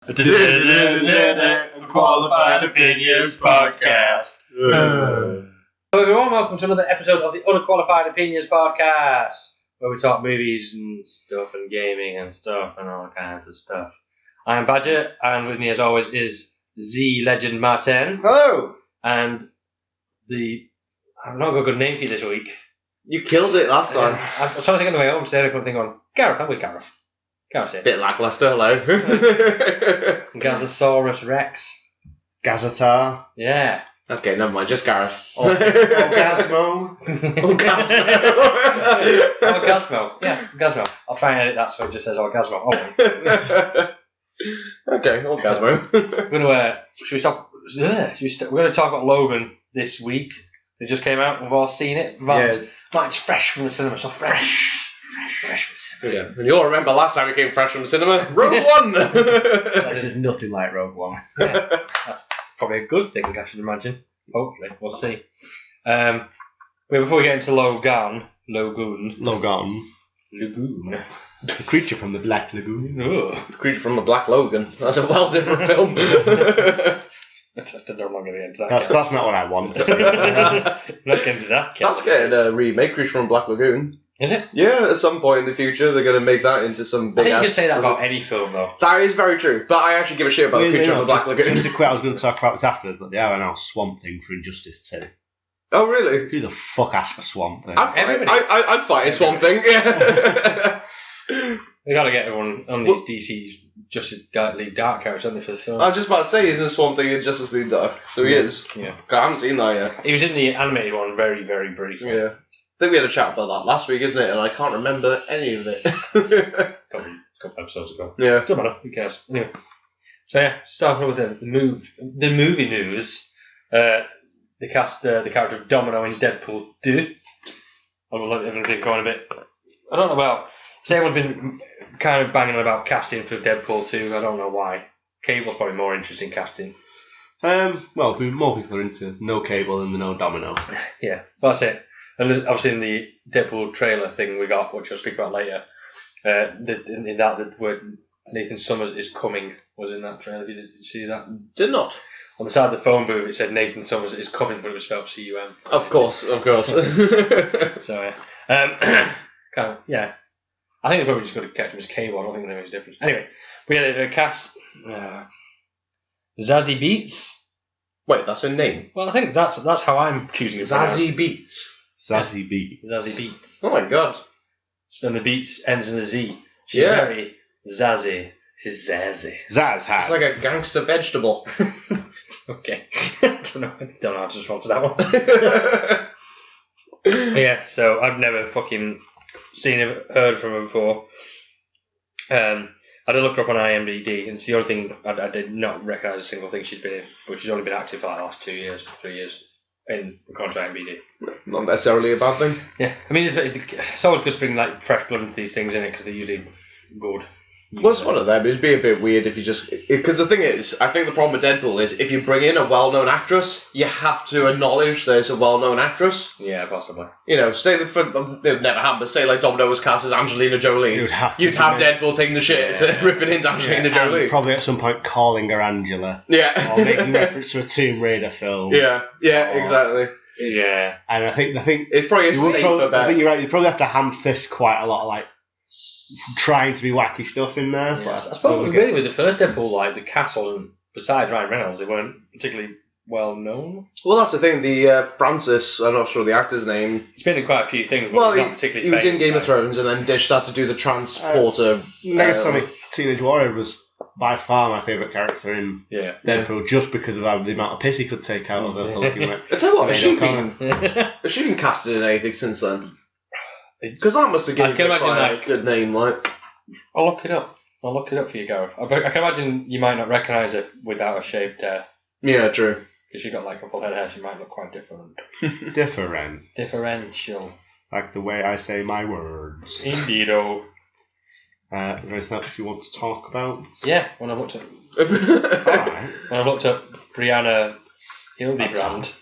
Unqualified Opinions Podcast. Hello everyone, welcome to another episode of the Unqualified Opinions Podcast, where we talk movies and stuff and gaming and stuff and all kinds of stuff. I'm Badger, and with me as always is Z Legend Martin. Hello. And I've not got a good name for you this week. You killed it last time. I was trying to think on the way home today, I couldn't think on Gareth. I'm with Gareth. Gareth's it. Bit lackluster, hello. Gazosaurus Rex. Gazatar. Yeah. Okay, never mind, just Gareth. Orgasmo. Orgasmo. Orgasmo. Yeah, Orgasmo. I'll try and edit that so it just says Orgasmo. Oh, okay, Orgasmo. Should we stop? We're going to talk about Logan this week. It just came out. We've all seen it. It's fresh from the cinema, so fresh from the cinema. Yeah. And you all remember last time we came fresh from the cinema? Rogue One! This is nothing like Rogue One. Yeah, that's probably a good thing, I should imagine. Hopefully, we'll see. Before we get into Logan. The creature from the Black Lagoon. Ugh. The creature from the Black Logan. That's a well different film. I'm no longer get into that. That's not what I want. I'm not getting into that. That's getting a remake, Creature from Black Lagoon. Is it? Yeah, at some point in the future they're going to make that into some big I think ass... you can say that about any film, though. That is very true, but I actually give a shit about Creature from the Black Lagoon. Just to quit, I was going to talk about this afterwards, but they are now Swamp Thing for Injustice 2. Oh, really? Who the fuck asked for Swamp Thing? I'd fight a Swamp Thing, yeah. They got to get everyone on these DC Justice League Dark characters, haven't they, for the film? I was just about to say, isn't Swamp Thing in Justice League Dark? So he is. Yeah. I haven't seen that yet. He was in the animated one very, very briefly. Yeah. I think we had a chat about that last week, isn't it? And I can't remember any of it. couple episodes ago. Yeah. Doesn't matter, who cares? Anyway. So yeah, starting with the movie news. They cast the character of Domino in Deadpool 2. Everyone's been going a bit... I don't know about... Everyone's been kind of banging on about casting for Deadpool 2. I don't know why. Cable's probably more interesting casting. Well, more people are into no Cable than the no Domino. Yeah, that's it. And obviously in the Deadpool trailer thing we got, which I'll speak about later, in that the word Nathan Summers is coming was in that trailer. Did you see that? Did not. On the side of the phone booth it said Nathan Summers is coming, but it was spelled C-U-M. Of course. So yeah. Kind of, yeah. I think they're probably just going to catch him as Cable. I don't think there is a difference. Anyway, but yeah, they cast Zazie Beetz. Wait, that's her name? Well, I think that's how I'm choosing it. Zazie Beetz. Zazie Beetz. Zazie Beetz. Oh my god. And the Beetz ends in a Z. She's very Zazie. She's Zazie. Zaz hat. It's like a gangster vegetable. Okay. Don't know how to respond to that one. Yeah, so I've never fucking seen her, heard from her before. I did look her up on IMDb, and it's the only thing I did not recognise a single thing she's been in, but she's only been active for like the last 2 years, 3 years, according to IMDb. Not necessarily a bad thing. Yeah, I mean, it's always good to bring like fresh blood into these things, in it, because they're usually good. Well, it's one of them. It'd be a bit weird if you just... Because the thing is, I think the problem with Deadpool is if you bring in a well-known actress, you have to acknowledge there's a well-known actress. Yeah, possibly. You know, say that it would never happen, but say like Domino was cast as Angelina Jolie. You'd have Deadpool taking the shit to rip it into Angelina Jolie. And probably at some point calling her Angela. Yeah. Or making reference to a Tomb Raider film. Yeah, exactly. Yeah. And I think it's probably a safer bet. I think you're right. You probably have to hand-fist quite a lot of like trying to be wacky stuff in there. Yeah, I suppose really with the first Deadpool, like the cast wasn't, besides Ryan Reynolds, they weren't particularly well known. Well, that's the thing. The Francis, I'm not sure the actor's name. He's been in quite a few things. But Well, not particularly he was famous, in Game of Thrones, and then Dish started to do the transporter. Negasonic Teenage Warrior was by far my favourite character in Deadpool, just because of the amount of piss he could take out of her. I tell you what, has she been casted in anything since then? Because that must have given quite a good name, like. I'll look it up. I'll look it up for you, Gareth. I can imagine you might not recognise her without a shaved hair. Yeah, true. Because she got like a full head of hair, she might look quite different. Differential. Like the way I say my words. Indeedo. Is there anything else you want to talk about? Yeah, when I looked up. Alright. When I looked up Brianna Hildebrand.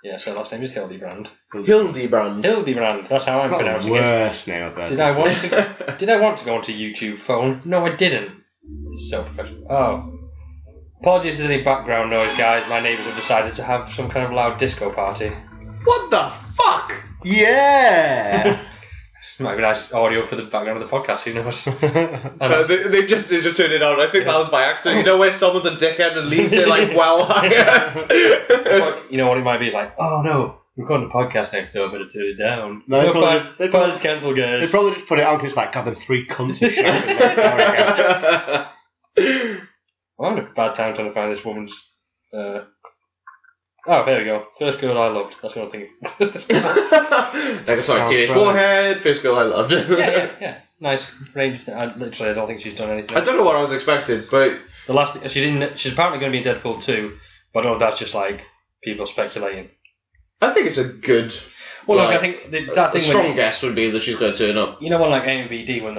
Yeah, so last name is Hildebrand. Hildebrand. That's how I'm pronouncing it. Worst name I've ever Did I want to go onto YouTube phone? No, I didn't. So professional. Oh. Apologies if there's any background noise, guys. My neighbours have decided to have some kind of loud disco party. What the fuck? Yeah! Might be nice audio for the background of the podcast, who knows? They've just turned it on. I think that was by accident. You know where someone's a dickhead and leaves it like well higher? You know what it might be? It's like, oh no, we're recording a podcast next door, better turn it down. No, they probably just cancel, guys. They probably just put it on because it's like, God, there's 3 cunts in shouting. I'm having a bad time trying to find this woman's. Oh, there we go. First girl I loved. That's what I'm thinking. Like, sorry, Teenage Warhead, First Girl I Loved. yeah. Nice range of things. I don't think she's done anything. I don't know what I was expecting, but the last she's apparently going to be in Deadpool 2, but I don't know if that's just like people speculating. I think it's a good. Well, look, I think that thing. A strong guess would be that she's going to turn up. You know, when like AMVD, when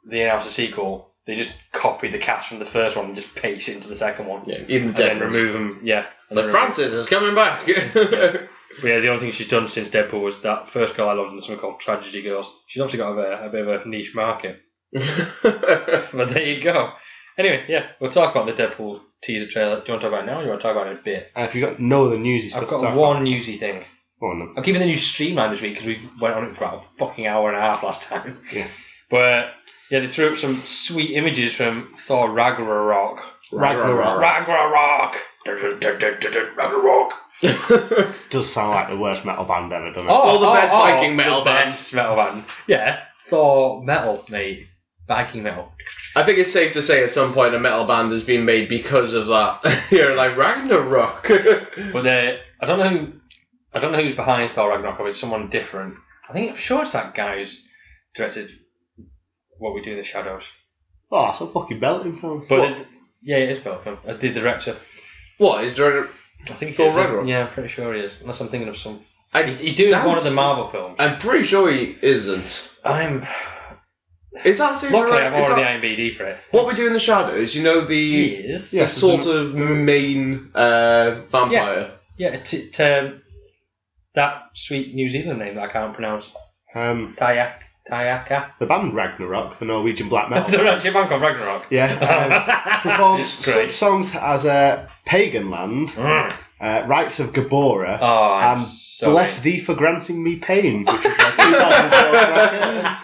they announce a sequel, they just copy the cast from the first one and just paste it into the second one. Yeah, even the and then remove them. Yeah. So Francis is coming back. Yeah. But yeah, the only thing she's done since Deadpool was that First Girl I Loved and something called Tragedy Girls. She's obviously got a bit of a niche market. But there you go. Anyway, yeah, we'll talk about the Deadpool teaser trailer. Do you want to talk about it now or do you want to talk about it in a bit? If you got no other newsy stuff, I've got one newsy thing. Go on then. I'm keeping the news streamlined this week because we went on it for about a fucking hour and a half last time. Yeah. But yeah, they threw up some sweet images from Thor Ragnarok. Ragnarok. Does sound like the worst metal band ever, doesn't it? The best Viking metal band. Best metal band. Yeah, Thor metal, mate. Viking metal. I think it's safe to say at some point a metal band has been made because of that. You're like Ragnarok. But I don't know who's behind Thor Ragnarok. Or it's someone different. I'm sure it's that guy who's directed What We Do in the Shadows. Oh, it's a fucking belting film. But yeah, it is belting. The director. What is director? I think Thor Ragnarok. Yeah, I'm pretty sure he is. Unless I'm thinking of some. He's doing one of the Marvel films. I'm pretty sure he isn't. Is that seriously? Luckily, I've already IMDb for it. What We Do in the Shadows? You know the sort of main vampire. Yeah, that sweet New Zealand name that I can't pronounce. Tayaka. The band Ragnarok, the Norwegian black metal. There's actually a band called Ragnarok. Yeah. Performs such songs as Pagan Land, Rights of Gabora, and Bless Thee for Granting Me Pain, which is like 2004.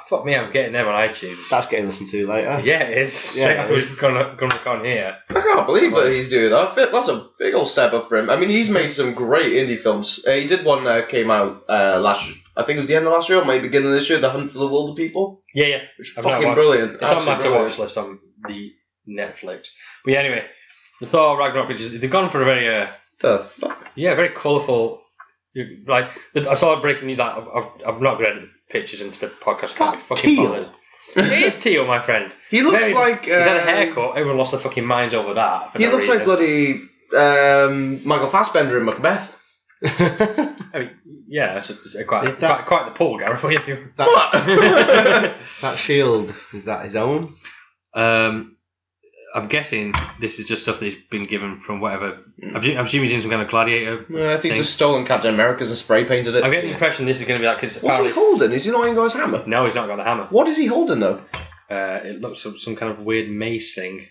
Fuck me, I'm getting them on iTunes. That's getting listened to later. Yeah, it is. Straight after we've gone on here. I can't believe that he's doing that. That's a big old step up for him. I mean, he's made some great indie films. He did one that came out last year. I think it was the end of last year or maybe beginning of this year, The Hunt for the Wilder People. Yeah. Which is fucking brilliant. It's on my to-watch list on the Netflix. But yeah, anyway, the Thor Ragnarok pictures, they've gone for a very... the fuck? Yeah, very colourful... Like, I saw breaking news, like, I'm not going to edit the pictures into the podcast. Teal. It is Teal, my friend. He looks like... he's had a haircut, everyone lost their fucking minds over that. He looks like bloody Michael Fassbender in Macbeth. I mean, yeah, it's quite the pull, Gareth. That shield, is that his own? I'm guessing this is just stuff that he's been given from whatever. I'm assuming he's in some kind of gladiator. I think he's just stolen Captain America's and spray painted it. I'm getting the impression this is going to be like... Cause what's he holding? Is he not even got his hammer? No, he's not got the hammer. What is he holding though? It looks like some kind of weird mace thing.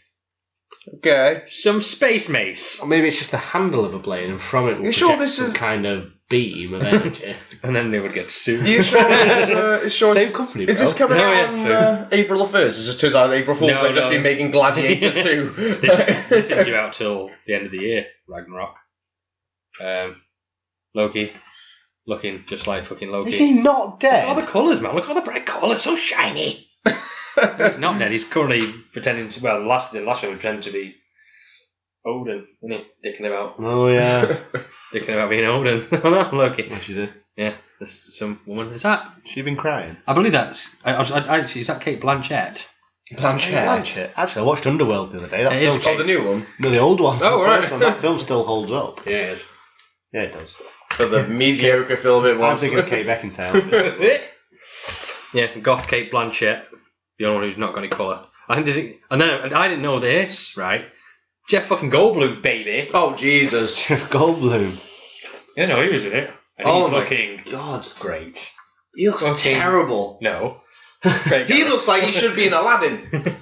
Okay. Some space mace. Or maybe it's just the handle of a blade, and from it will project some kind of beam of energy. And then they would get sued. You sure it's same company, bro. Is this coming out on April the 1st? It just turns out April 4th they've just been making Gladiator 2. This isn't due out till the end of the year, Ragnarok. Loki. Looking just like fucking Loki. Is he not dead? Look at all the colours, man. Look at all the bright colours. So shiny. He's not dead. He's currently pretending to... Well, the last one was pretending to be Odin, isn't he? Dicking about. Oh, yeah. Dicking about being Odin. Oh, no, Loki. What she did? Yeah, there's some woman. Is that... She been crying? I believe that's... Actually, is that Kate Blanchett? Blanchett. Actually, I watched Underworld the other day. That film. Oh, the new one? No, the old one. Oh, right. That film still holds up. Yeah, it is. Yeah, it does. For the mediocre film it was. I'm thinking of Kate Beckinsale. Yeah, goth Kate Blanchett. The only one who's not got any colour. And then I didn't know this, right? Jeff fucking Goldblum, baby. Oh, Jesus. Jeff Goldblum. Yeah, no, he was in it. And he's looking... God. Great. He looks terrible. No. He looks like he should be in Aladdin.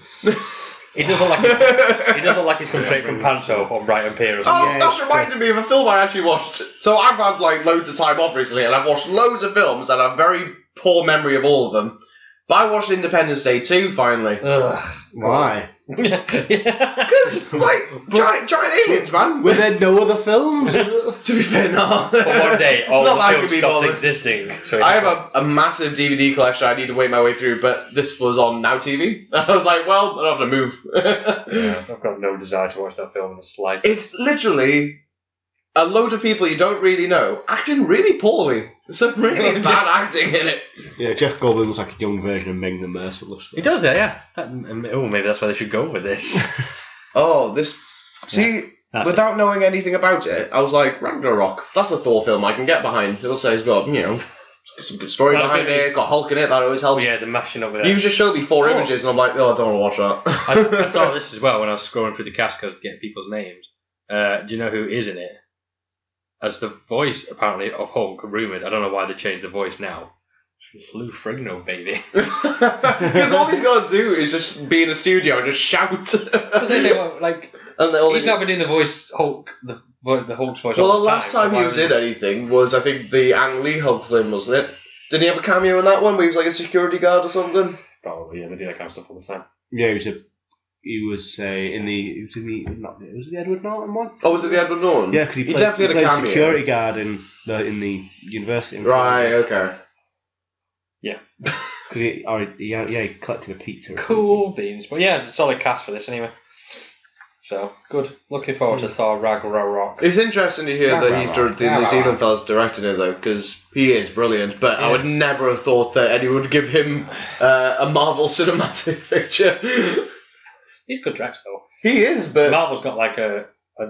He does look like he's come straight from Panto on Brighton Pier or something. Oh, that's reminded me of a film I actually watched. So I've had like loads of time off recently, and I've watched loads of films, and I have very poor memory of all of them. But I watched Independence Day 2 finally. Ugh. Why? Because, like, giant aliens, man. Were there no other films? To be fair, no. For one day, all Not the that I films could be stopped bothered. existing. So I have a massive DVD collection I need to wait my way through, but this was on Now TV. I was like, well, I don't have to move. Yeah, I've got no desire to watch that film in the slightest. It's literally a load of people you don't really know acting really poorly. There's some really bad acting in it. Yeah, Jeff Goldblum looks like a young version of Ming the Merciless. He does that, yeah. Maybe that's why they should go with this. Oh, this... See, without knowing anything about it, I was like, Ragnarok, that's a Thor film I can get behind. It'll say it's got, some good story behind it, got Hulk in it, that always helps. Yeah, the mashing of it. You just showed me 4 images, and I'm like, oh, I don't want to watch that. I saw this as well when I was scrolling through the cast to get people's names. Do you know who is in it? As the voice, apparently, of Hulk, rumoured. I don't know why they changed the voice now. Lou Ferrigno, baby. Because all he's got to do is just be in a studio and just shout. Like, he's not been doing the voice Hulk, the Hulk's voice. Well, the last time he was in anything was, I think, the Ang Lee Hulk film, wasn't it? Didn't he have a cameo in that one where he was like a security guard or something? Probably, yeah, they do that kind of stuff all the time. Yeah, he was the Edward Norton one. Oh, was it the Edward Norton? Yeah, because he definitely had a cameo. Security guard in the university. Right. Okay. Yeah. He collected a pizza. Cool beans, but yeah, it's a solid cast for this anyway. So good. Looking forward to Thor Ragnarok. It's interesting to hear that the New Zealand fella's directing it though, because he is brilliant. But I would never have thought that anyone would give him a Marvel cinematic picture. He's a good director though. He is, but Marvel's got like they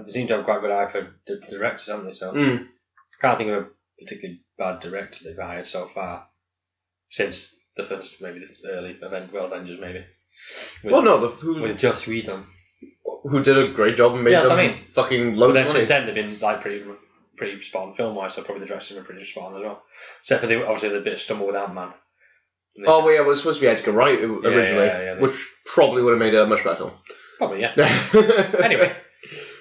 seem to have quite a good eye for directors, haven't they? So I can't think of a particularly bad director they've hired so far since the first, maybe the early Avengers, maybe. With Joss Whedon, who did a great job and made them fucking loads of money. Since then they've been like pretty spot on film wise, so probably the directors have been pretty spot on as well. Except for the bit of stumble with Ant-Man. Oh, well, yeah, it was supposed to be Edgar Wright originally, which probably would have made it a much better film. Probably, yeah. Anyway,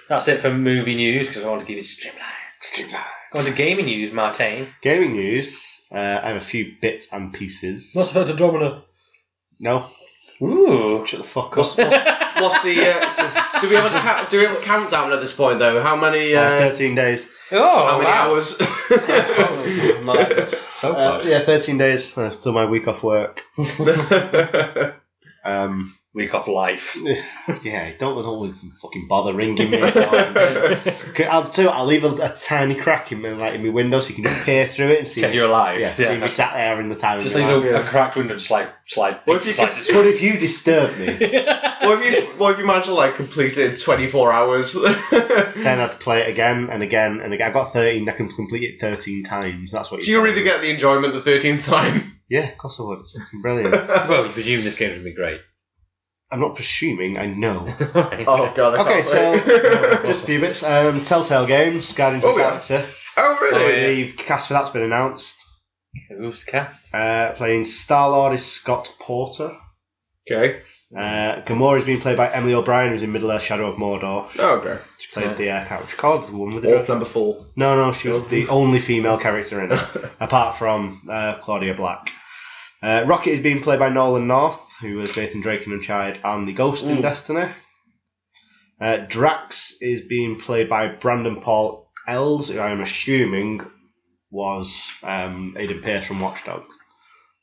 that's it for movie news, because I want to keep it streamlined. Go on to gaming news, Martin. Gaming news, I have a few bits and pieces. What's about Andromeda? No. Ooh. Shut the fuck up. What's the... do we have a countdown at this point, though? How many... 13 days. Oh, how many hours? So close. 13 days till my week off work. Week off life. Yeah, don't fucking bother ringing me. I'll leave a tiny crack in my window so you can just peer through it and see. Check you're alive. Yeah, see me sat there in the time. Just leave a cracked window, just slide. What if you disturb me? What if you manage to complete it in 24 hours? Then I'd play it again and again and again. I've got 13. I can complete it 13 times. That's what. Do you really get the enjoyment the 13th time? Yeah, of course I would. It's fucking brilliant. Well, you presume this game's gonna be great. I'm not presuming, I know. Oh god, I can't so just a few bits. Telltale Games, Guardians of the Galaxy. Oh really? The cast for that's been announced. Who's the cast? Playing Star-Lord is Scott Porter. Okay. Gamora is being played by Emily O'Brien, who's in Middle-earth Shadow of Mordor. Oh, okay. She played the character called the one with Orc number 4. No, she was the only female character in it, apart from Claudia Black. Rocket is being played by Nolan North, who was Nathan Drake in Uncharted and the Ghost in Destiny. Drax is being played by Brandon Paul Els, who I'm assuming was Aidan Pearce from Watch Dogs.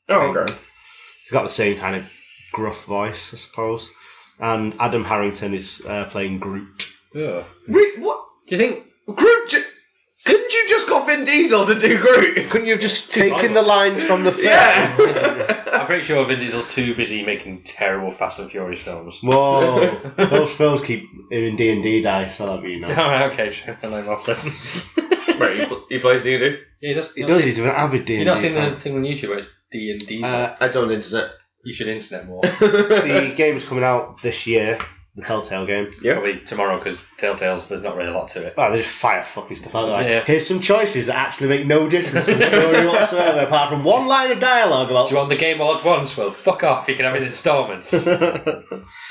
Oh, okay. He's got the same kind of gruff voice, I suppose. And Adam Harrington is playing Groot. Yeah. What? Do you think Groot? Couldn't you just got Vin Diesel to do Groot? Couldn't you have just taken the lines from the film? Yeah. I'm pretty sure Vin Diesel's too busy making terrible Fast and Furious films. Whoa, those films keep in D&D die, so that'll be enough. Alright, okay, sure. I know off then. Right, he plays D&D? Yeah, he does. He's an avid D&D. You've not seen the thing on YouTube where it's D&D? I don't internet. You should internet more. The game's coming out this year. The Telltale game. Yeah. Probably tomorrow, because Telltale's, there's not really a lot to it. Oh, they just fire fucking stuff out. Like, here's some choices that actually make no difference to the story whatsoever, apart from one line of dialogue about... Do you want the game all at once? Well, fuck off, you can have it in installments.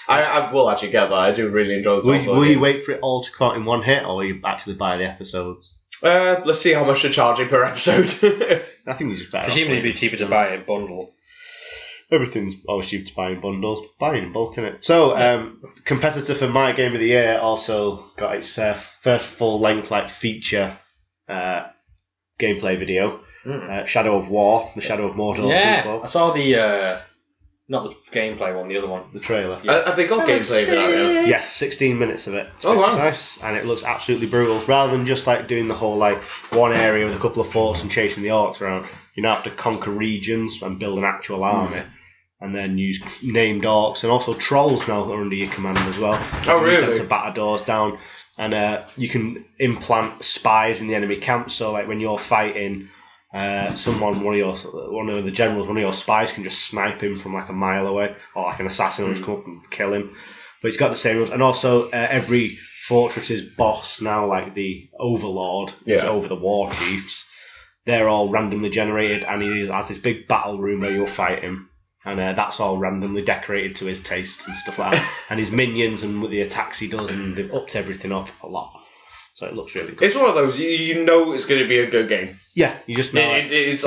I will actually get that. I do really enjoy the Telltale Will you wait for it all to come out in one hit, or will you actually buy the episodes? Let's see how much they're charging per episode. I think you just better. Presumably it'd be cheaper to buy a bundle. Everything's always cheap to buy in bundles. Buying in bulk, innit? So, competitor for my game of the year also got its first full-length feature gameplay video. Shadow of War, the Shadow of Mordor sequel. I saw the, not the gameplay one, the other one. The trailer. Have they got gameplay of it out yet? Yes, 16 minutes of it. Oh, wow. Nice, and it looks absolutely brutal. Rather than just doing the whole one area with a couple of forts and chasing the orcs around, you now have to conquer regions and build an actual army. And then use named orcs, and also trolls now are under your command as well. Oh, really? Use them to batter doors down, and you can implant spies in the enemy camp. So, when you're fighting someone, one of the generals, one of your spies can just snipe him from a mile away, or an assassin will just come up and kill him. But it's got the same rules, and also every fortress's boss now, the Overlord, over the war chiefs, they're all randomly generated, and he has this big battle room where you'll fight him. And that's all randomly decorated to his tastes and stuff like that. And his minions and the attacks he does, and they've upped everything up a lot. So it looks really good. It's one of those, you know it's going to be a good game. Yeah, you just know. It's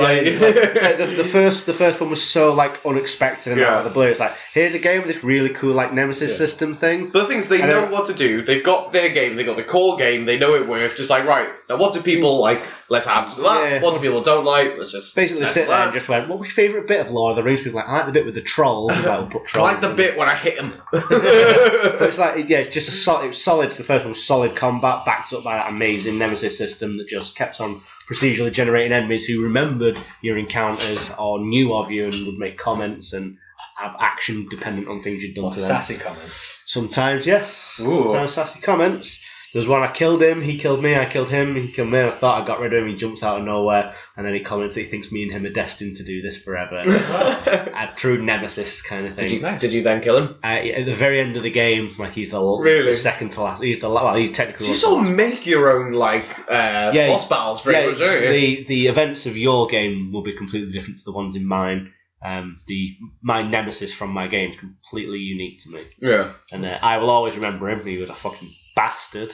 the first one was so unexpected and out of the blue. It's here's a game with this really cool Nemesis system thing. But the thing is, they know what to do. They've got their game. They've got the core game. They know it works. Just right now, what do people like? Let's add to that. Yeah. What do people don't like? Let's just basically sit there and just went. What was your favourite bit of Lord of the Rings? People I like the bit with the trolls. We'll put trolls. I like the bit when I hit them. But it's it's just a solid. It was solid. The first one was solid combat, backed up by that amazing Nemesis system that just kept on procedurally generating enemies who remembered your encounters or knew of you and would make comments and have action dependent on things you'd done to them. Sassy comments. Sometimes, yes. Ooh. Sometimes sassy comments. There was one I killed him, he killed me, I killed him, he killed me, I thought I got rid of him, he jumps out of nowhere, and then he comments that he thinks me and him are destined to do this forever. A true nemesis kind of thing. Did you then kill him? At the very end of the game, he's the second to last. He's technically. So you sort of make your own boss battles for it, don't you? The events of your game will be completely different to the ones in mine. My nemesis from my game is completely unique to me. Yeah. And I will always remember him. He was a fucking bastard.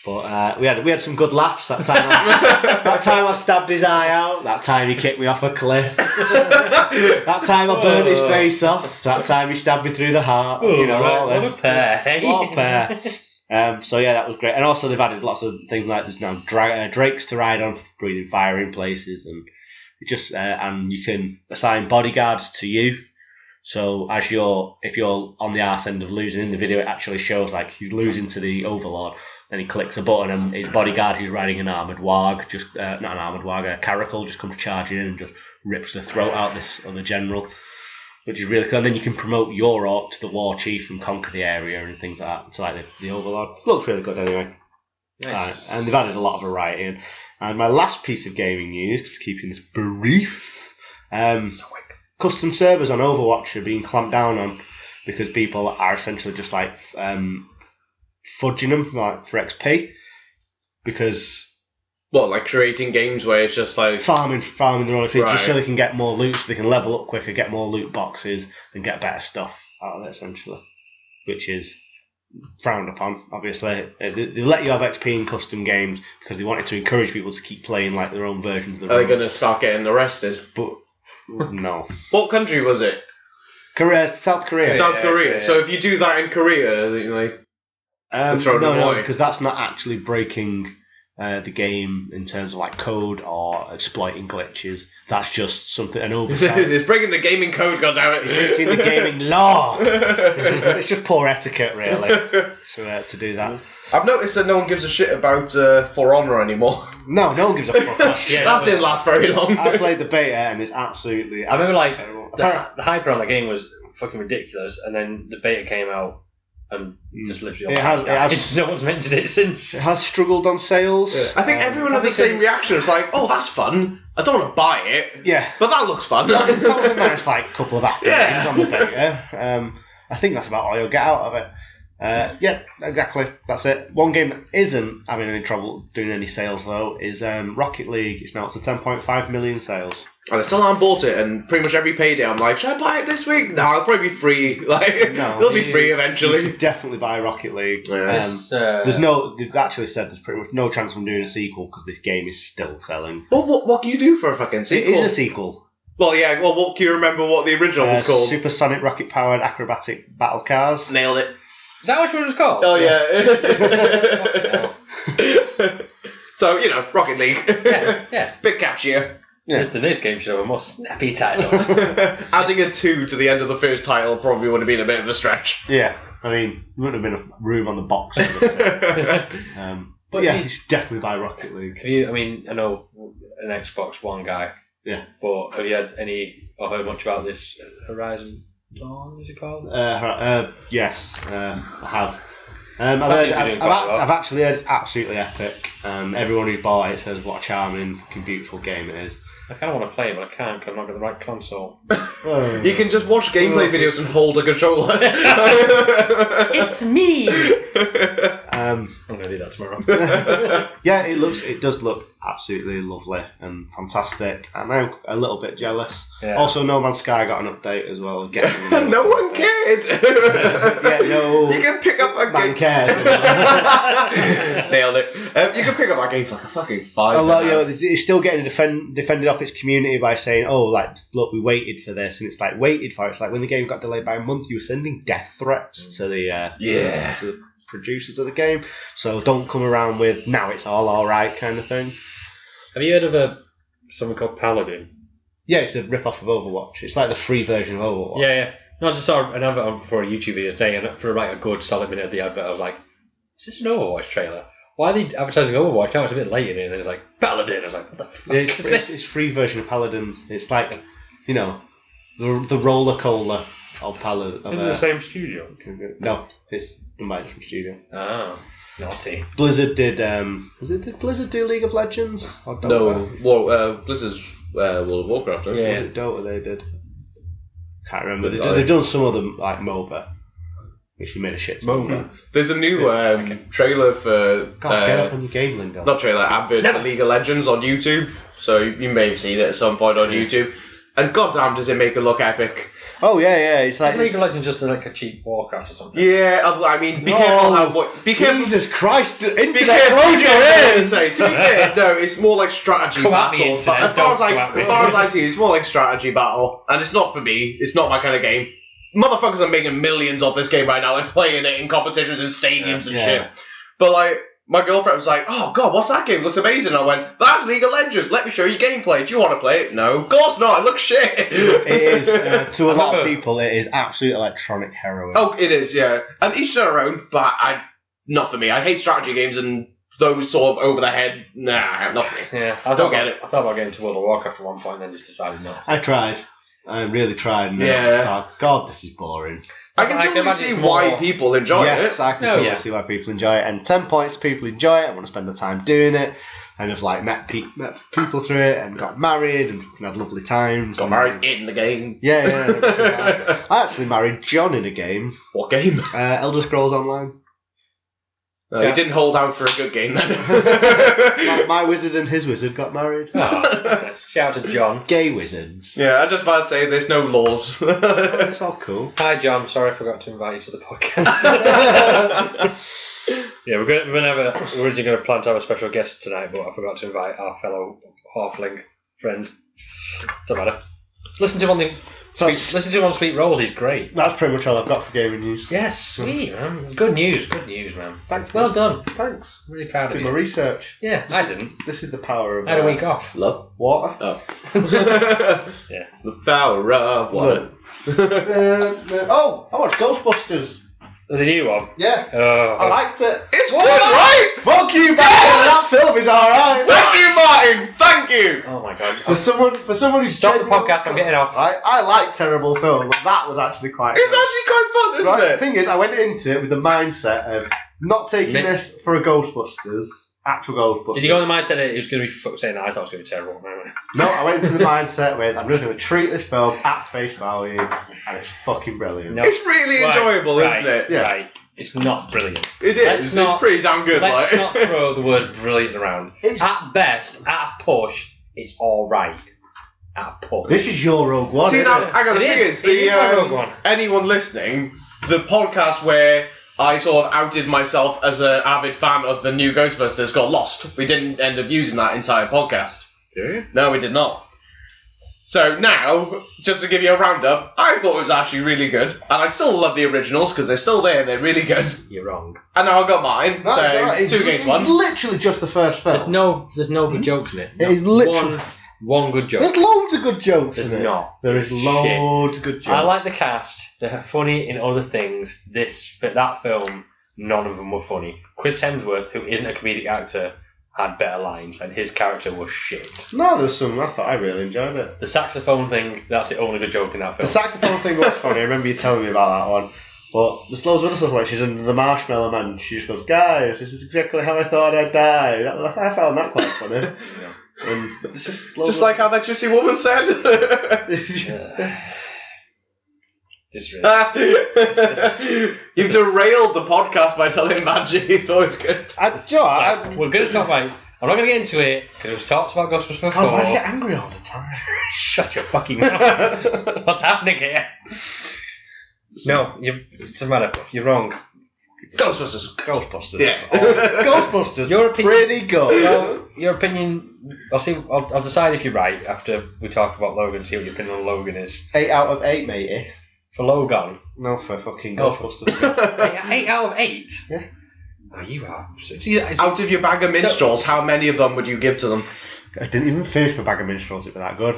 But we had some good laughs that time. That time I stabbed his eye out. That time he kicked me off a cliff. That time I burnt his face off. That time he stabbed me through the heart. What a pair. What a pair. So that was great. And also they've added lots of things there's now drakes to ride on, breathing fire in places, and and you can assign bodyguards to you. So if you're on the arse end of losing in the video, it actually shows he's losing to the Overlord. Then he clicks a button and his bodyguard, who's riding an armoured warg, not an armoured warg, a caracal, just comes charging in and just rips the throat out this other general, which is really cool. And then you can promote your orc to the war chief and conquer the area and things like that. So the Overlord. It looks really good anyway. Nice. And they've added a lot of variety in. And my last piece of gaming news, keeping this brief, custom servers on Overwatch are being clamped down on because people are essentially just fudging them for XP. Because creating games where it's just farming their own XP, just so they can get more loot, so they can level up quicker, get more loot boxes, and get better stuff out of it essentially, which is frowned upon, obviously. They let you have XP in custom games because they wanted to encourage people to keep playing their own versions of Are they going to start getting arrested? But no. What country was it? South Korea. South Korea. Yeah. So if you do that in Korea, no, because that's not actually breaking the game in terms of code or exploiting glitches. That's just something an oversight. It's breaking the gaming code, goddammit. It's breaking the gaming law. It's just poor etiquette, really, to do that. I've noticed that no one gives a shit about For Honor anymore. No one gives a fuck. That didn't last very long. I played the beta and it's absolutely. I remember terrible. The hype around the game was fucking ridiculous, and then the beta came out. And just literally no one's mentioned it since. It has struggled on sales. Yeah. I think everyone had the same reaction. It's that's fun. I don't want to buy it. Yeah. But that looks fun. That was a nice couple of afternoons on the beta. I think that's about all you'll get out of it. Yeah, exactly. That's it. One game that isn't having any trouble doing any sales though is Rocket League. It's now up to 10.5 million sales. And I still haven't bought it, and pretty much every payday I'm like, should I buy it this week? No, it'll probably be free. Like, No, it'll be free You eventually. should definitely buy Rocket League. Yeah. They've actually said there's pretty much no chance of them doing a sequel because this game is still selling. Well, what can you do for a fucking sequel? It is a sequel. Well, yeah, well, what can you remember what the original was called? Supersonic Rocket Powered Acrobatic Battle Cars. Nailed it. Is that what it was called? Oh, yeah. So, Rocket League. Yeah. Bit catchier. Yeah. The next game should have a more snappy title. Adding a 2 to the end of the first title probably would have been a bit of a stretch. Yeah, I mean, there wouldn't have been a room on the box. But yeah, you should definitely buy Rocket League. I know an Xbox One guy. Yeah. But have you had any or heard much about this Horizon Dawn, is it called? Yes, I have. I've actually heard it's absolutely epic. Everyone who's bought it says what a charming, fucking beautiful game it is. I kind of want to play it, but I can't because I've not got the right console. You can just watch gameplay videos and hold a controller. It's me! I'm going to do that tomorrow. Yeah, it does look absolutely lovely and fantastic. And I'm a little bit jealous. Yeah. Also, No Man's Sky got an update as well. No one cared. Yeah, no. You can pick up a Man game. cares. Nailed it. You can pick up that game for like a fucking $5. It's still getting defended off its community by saying, "Oh, like, look, we waited for this," and it's like waited for it. It's like when the game got delayed by a month, you were sending death threats to the to the producers of the game. So don't come around with now it's all right kind of thing. Have you heard of something called Paladin? Yeah, it's a rip-off of Overwatch. It's like the free version of Overwatch. Yeah. No, I just saw an advert for a YouTube video today, and for like a good solid minute of the advert, I was like, "Is this an Overwatch trailer? Why are they advertising Overwatch? I was a bit late in it, and then it's like Paladin." I was like, "What the fuck Yeah, is this?" it's free version of Paladin. It's like, the roller cola of Paladin. Is it the same studio? No, it's done by a different studio. Oh, naughty. Blizzard did. Did Blizzard do League of Legends? Or Dota? No, well, Blizzard's World of Warcraft. Right? Yeah. Was it Dota they did? Can't remember. They've done some of them like MOBA, which you made a shit. MOBA. There's a new trailer for. God, get up on your game lingo. Not trailer, advert for League of Legends on YouTube. So you may have seen it at some point on YouTube. And goddamn, does it make it look epic? Oh yeah, it's like League of Legends just like a cheap Warcraft or something. Yeah, I mean, be careful how. Be careful. Jesus Christ! Be careful. Say, to be fair, no, it's more like strategy battle. As far as I've seen, it's more like strategy battle, and it's not for me. It's not my kind of game. Motherfuckers are making millions off this game right now, like playing it in competitions and stadiums and shit. But like, my girlfriend was like, "Oh God, what's that game? It looks amazing." I went, "That's League of Legends. Let me show you gameplay. Do you want to play it?" No, of course not. It looks shit. It is to a lot of people. It is absolute electronic heroin. Oh, it is, yeah. And each their own, but not for me. I hate strategy games and those sort of over the head. Nah, not for me. Yeah, I don't get it. I thought about getting to World of Warcraft at one point, and then just decided not to. I tried. I really tried. And then I just thought, God, this is boring. I can totally see why people enjoy it. Yes, I can totally see why people enjoy it. And 10 points, people enjoy it. I want to spend the time doing it. And have like met people through it and got married and had lovely times. Got married in the game. Yeah. I actually married John in a game. What game? Elder Scrolls Online. No, he didn't hold out for a good game then. my wizard and his wizard got married. Oh, shout out to John. Gay wizards. Yeah, I just about to say there's no laws. It's all cool. Hi John, sorry I forgot to invite you to the podcast. Yeah, we're originally going to plan to have a special guest tonight, but I forgot to invite our fellow halfling friend. Don't matter. Listen to him on Sweet Rolls. He's great. That's pretty much all I've got for gaming news. Yes, sweet man. Good news, man. Well done. Thanks. Really proud of you. Did my research. Yeah, I didn't. This is the power of. I had a week off. Love. Water. Oh. Yeah. The power of water. I watched Ghostbusters. The new one? Yeah. Oh. I liked it. It's good, right? Fuck you, Martin. That film is alright. Thank you, Martin. Thank you. Oh my god. For someone who Stop the podcast, I'm getting off. I like terrible films, but that was actually quite It's good. actually quite fun, isn't The it? thing is, I went into it with the mindset of not taking this for a Ghostbusters, actual Ghostbusters. Did you go in the mindset that it was going to be saying that I thought it was going to be terrible? No, I went into the mindset with I'm just going to treat this film at face value, and it's fucking brilliant. No. It's really enjoyable, isn't it? Yeah. Right. It's not brilliant. It is. It's pretty damn good. Let's not throw the word brilliant around. At best, at a push, it's all right. At a push. This is your Rogue One. See, now, hang on, the thing is, Rogue One. Anyone listening, the podcast where I sort of outed myself as an avid fan of the new Ghostbusters got lost. We didn't end up using that entire podcast. Did you? No, we did not. So now, just to give you a roundup, I thought it was actually really good, and I still love the originals because they're still there and they're really good. You're wrong. And now I've got mine. That's so right. 2 against 1. It's literally just the first film. There's no good jokes in it. It is literally one good joke. There's loads of good jokes in it. There's not. There is loads of good jokes. I like the cast. They're funny in other things. That film, none of them were funny. Chris Hemsworth, who isn't a comedic actor, had better lines, and his character was shit. No, there's some. I thought I really enjoyed it. The saxophone thing, that's the only good joke in that film. The saxophone thing was funny. I remember you telling me about that one. But there's loads of other stuff like she's in The Marshmallow Man. She just goes, guys, this is exactly how I thought I'd die. I found that quite funny. Yeah. And it's just like how that gypsy woman said. You've derailed the podcast by telling Maggie you thought it was good. We're going to talk about. I'm not going to get into it because we've talked about Ghostbusters before. God, why do you get angry all the time? Shut your fucking mouth. What's happening here? No, it doesn't matter. You're wrong. Ghostbusters. Yeah. Ghostbusters. Your opinion, pretty good. Well, your opinion. I'll decide if you're right after we talk about Logan. See what your opinion on Logan is. 8 out of 8, matey. For Logan. No, for fucking Ghostbusters. 8 out of 8. Yeah. Oh, you are. Out of your bag of minstrels, how many of them would you give to them? I didn't even finish my bag of minstrels. It was that good.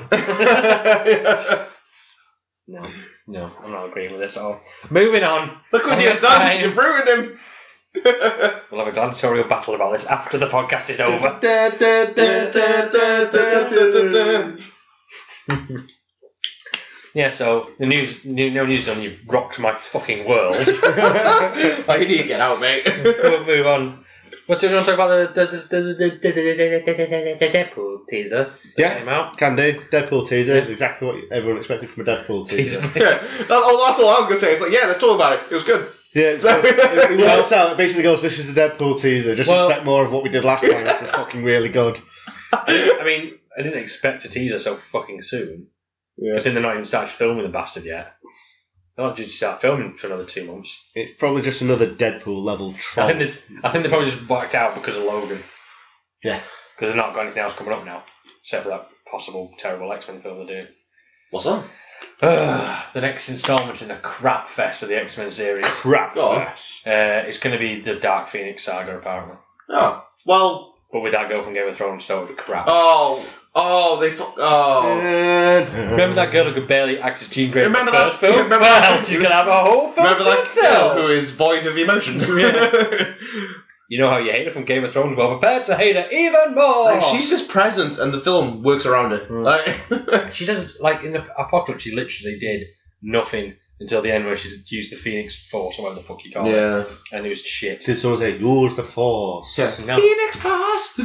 No, I'm not agreeing with this at all. Moving on. Look what you've done. You've ruined him. We'll have a gladiatorial battle about this after the podcast is over. Yeah, so the news, no news done. You've rocked my fucking world. Oh, you need to get out, mate. We'll move on. What do you want to talk about? The Deadpool teaser. Yeah, came out. Can do. Deadpool teaser is exactly what everyone expected from a Deadpool teaser. Yeah, that's all I was going to say. It's like, yeah, let's talk about it. It was good. Yeah, it works out. It basically goes, this is the Deadpool teaser. Just expect more of what we did last time. It was fucking really good. I mean, I didn't expect a teaser so fucking soon. Yeah. Because they're not even started filming the bastard yet. They're not due to start filming for another 2 months. It's probably just another Deadpool level troll. I think they probably just whacked out because of Logan. Yeah. Because they've not got anything else coming up now. Except for that possible terrible X-Men film they're doing. What's that? The next instalment in the crap fest of the X-Men series. Crap fest. It's going to be the Dark Phoenix saga, apparently. Oh, well... But with that girl from Game of Thrones, so it would be crap. Remember that girl who could barely act as Jean Grey in the first film? Remember that? She's going to have a whole film. Remember that girl who is void of emotion? Yeah. You know how you hate her from Game of Thrones? Well, prepare to hate her even more! Like, she's just present and the film works around her. Like, she does, like, in the Apocalypse, she literally did nothing until the end where she used the Phoenix Force, or whatever the fuck you call it. And it was shit. Did someone say, use the Force? Yeah. No. Phoenix Force!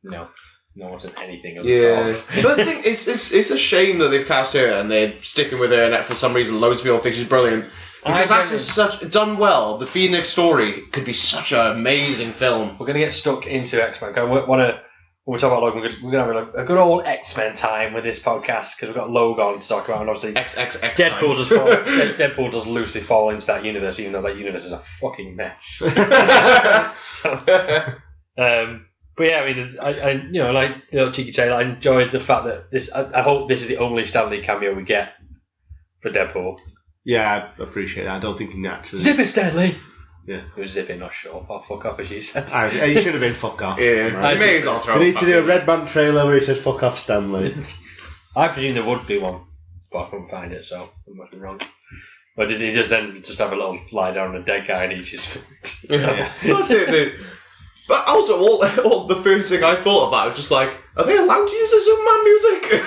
No. No one said anything of the source. But the thing, it's a shame that they've cast her and they're sticking with her, and for some reason loads of people think she's brilliant. Because that's just done well. The Phoenix story could be such an amazing film. We're going to get stuck into X-Men. When we talk about Logan, we're going to have a good old X-Men time with this podcast because we've got Logan to talk about, and obviously Deadpool does loosely fall into that universe, even though that universe is a fucking mess. But yeah, I mean, I you know, like the cheeky tail, I enjoyed the fact that this. I hope this is the only Stan Lee cameo we get for Deadpool. Yeah, I appreciate that. I don't think he can actually zip it, Stan Lee. Yeah, it was zip it, not shut up. Or fuck off, as you said. He should have been fuck off. Yeah, right. May as well throw. We need to do a Red Band trailer where he says fuck off, Stan Lee. I presume there would be one, but I couldn't find it, so I must be wrong. Or did he just have a little lie down on a dead guy and eat his food? Yeah. That's it. But also, all the first thing I thought about was just like, are they allowed to use the Superman music?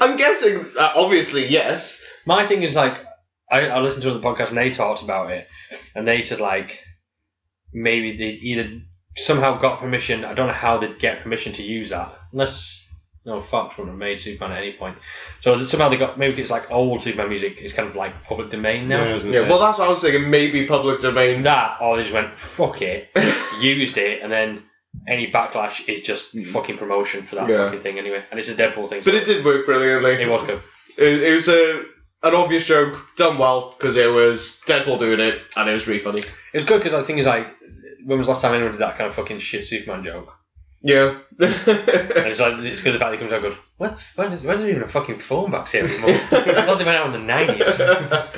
I'm guessing, obviously, yes. My thing is, like, I listened to the podcast and they talked about it, and they said, like, maybe they either somehow got permission, I don't know how they'd get permission to use that, unless No, Fox wouldn't have made Superman at any point. So somehow they got, maybe it's like old Superman music, it's kind of like public domain now. Yeah, well that's what I was thinking, maybe public domain. That, or they just went, fuck it, used it, and then any backlash is just fucking promotion for that fucking thing anyway. And it's a Deadpool thing. But it did work brilliantly. It was good. It was an obvious joke, done well, because it was Deadpool doing it, and it was really funny. It was good because the thing is like, when was the last time anyone did that kind of fucking shit Superman joke? Yeah. And it's like, it's good the fact that he comes out and goes, why is there even a fucking phone box here anymore? I thought they went out in the 90s.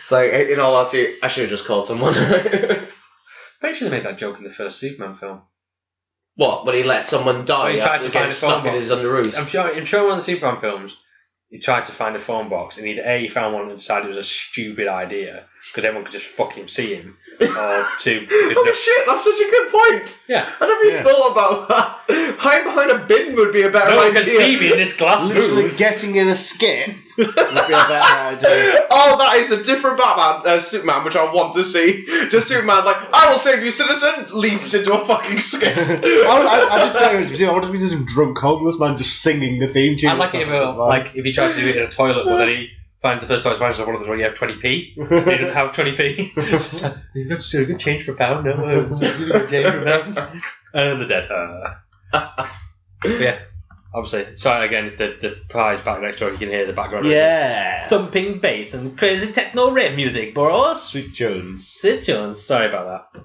It's like, in all honesty, I should have just called someone. Bet you they made that joke in the first Superman film. What? When he let someone die after getting stuck in his underoos? I'm sure one of the Superman films, he tried to find a phone box, and either A, he found one and decided it was a stupid idea, because everyone could just fucking see him, or two... Holy shit, that's such a good point! Yeah. I never even thought about that. Hiding behind a bin would be a better idea. No one can see me in this glass Literally booth. getting in a skip would be a better idea. Oh, that is a different Superman, which I want to see. Just Superman like, I will save you, citizen, leaps into a fucking skip. I just want to be some drunk homeless man just singing the theme tune. I'd like it if he tried to do it in a toilet, but then he find the first time one of those where you have 20p. He didn't have 20p. You've got a good change for a pound. No, good change for a pound. And the dead. Yeah, obviously. Sorry again, the prize back next door. You can hear the background. Yeah. Thumping bass and crazy techno rave music, boros. Sweet Jones. Sweet Jones. Sorry about that.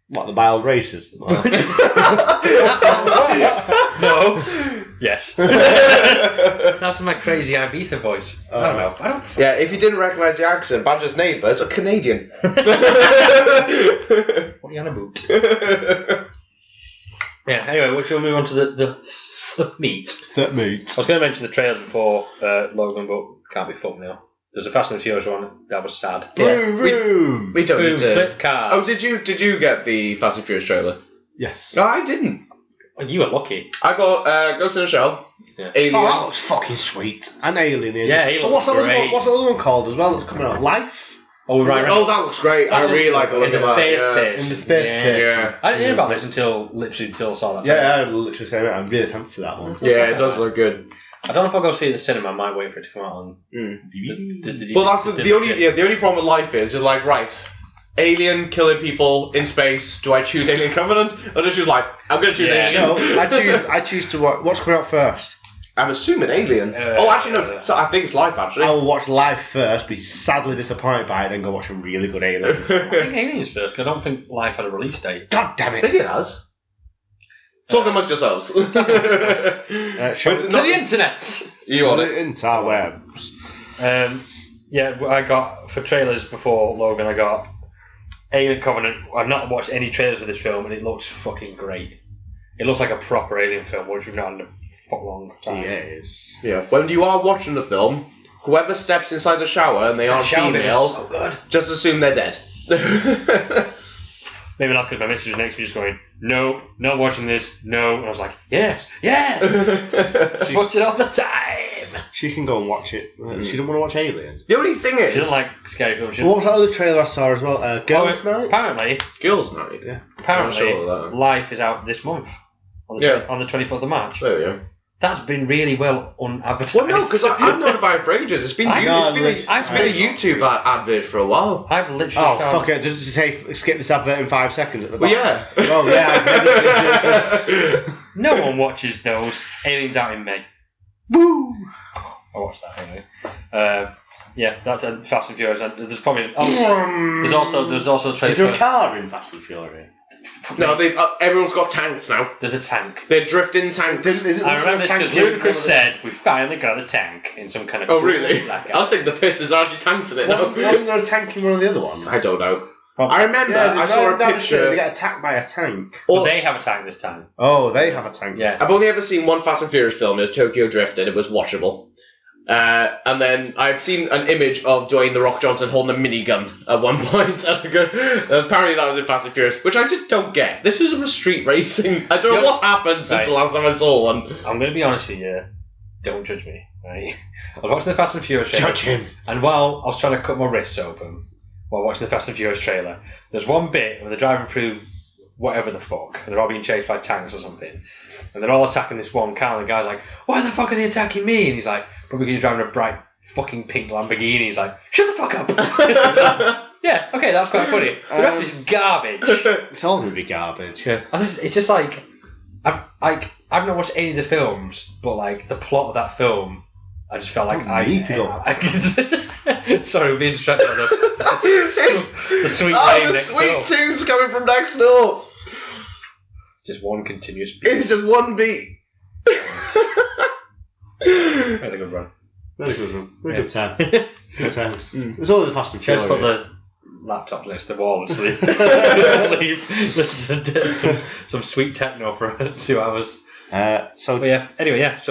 What, the mild races? No. Yes. That's my crazy Ibiza voice. I don't know. Yeah, if you didn't recognise the accent, Badger's neighbours are Canadian. What are you on about? Yeah, anyway, we shall move on to the meat. That meat. I was going to mention the trailers before Logan, but can't be fucked now. There's a Fast and Furious one that was sad. Vroom. We don't need to. Flip cars. Oh, did you get the Fast and Furious trailer? Yes. No, I didn't. Oh, you were lucky. I got Ghost in the Shell, Alien. Oh, that looks fucking sweet. And Alien. Yeah, Alien. What's the other one called as well that's coming out? Life? Oh, right. Oh, that looks great. I really like the look of that. In the space station. Yeah. I didn't hear about this until I saw that. Yeah, I literally saying that. I'm really fancy that one. Yeah, it does look good. I don't know if I'll go see it at the cinema. I might wait for it to come out on DVD. Well, that's the only problem with Life is you're like, right, Alien killing people in space. Do I choose Alien Covenant or do I choose Life? I'm going to choose Alien. No, I choose to watch. What's coming out first? I'm assuming Alien. Actually, no. So I think it's Life, actually. I will watch Life first, be sadly disappointed by it, then go watch a really good Alien. I think Alien's first, because I don't think Life had a release date. God damn it. I think it has. Talk amongst yourselves. To the internet! You on it? Interwebs. Yeah, I got, for trailers before Logan, I got Alien Covenant. I've not watched any trailers for this film, and it looks fucking great. It looks like a proper Alien film, which we've not had in a long time. Yes. Yeah. When you are watching the film, whoever steps inside the shower and they aren't female, so good. Just assume they're dead. Maybe not, because my missus was next to me just going, no, not watching this, no. And I was like, yes. She watch it all the time. She can go and watch it. She don't want to watch Alien. The only thing is... She doesn't like scary films. What was that other trailer I saw as well? Girls' Night? Apparently. Girls' Night? Yeah. Apparently, Life is out this month. On the 24th of March. There we go. That's been really well unadvertised. Well, no, because I've known about it for ages. It's been a YouTube advert for a while. I've literally fuck it. Just say, skip this advert in 5 seconds at the bottom. Well, yeah. Oh, yeah. I've never seen it. No one watches those. Alien's out in May. Woo! I'll watch that anyway. Yeah, that's a Fast and Furious. There's probably... there's also a trailer. Is there a car in Fast and Furious? No, everyone's got tanks now. There's a tank. They're drifting tanks. I remember this because Ludacris said, we finally got a tank in some kind of... Oh, really? I was thinking the piss is actually tanks in it now. Wasn't there a tank in one of the other ones? I don't know. I remember I saw a picture... They get attacked by a tank. Well, they have a tank this time. Oh, they have a tank. Yeah. I've only ever seen one Fast and Furious film. It was Tokyo Drift, and it was watchable. And then I've seen an image of Dwayne The Rock Johnson holding a minigun at one point. Apparently that was in Fast and Furious, which I just don't get. This was street racing. I don't know what's happened since the last time I saw one. I'm going to be honest with you. Don't judge me, right? I was watching the Fast and Furious trailer. Judge him. And while I was trying to cut my wrists open while watching the Fast and Furious trailer, there's one bit where they're driving through whatever the fuck, and they're all being chased by tanks or something, and they're all attacking this one car, and the guy's like, why the fuck are they attacking me? And he's like, probably because you're driving a bright fucking pink Lamborghini. He's like, shut the fuck up. Yeah, okay, that's quite funny. The rest is garbage. It's all going to be garbage. Yeah. It's just like, I've not watched any of the films, but like the plot of that film, I just felt like I need to go. Sorry, we're being distracted by the sweet name next door. The sweet tunes coming from next door. Just one continuous beat. It's just one beat. Really good run. Really good run. Really good time. Good times. It was all the Fast and Furious. Just put the laptop next to the wall and sleep. Listen to some sweet techno for 2 hours. So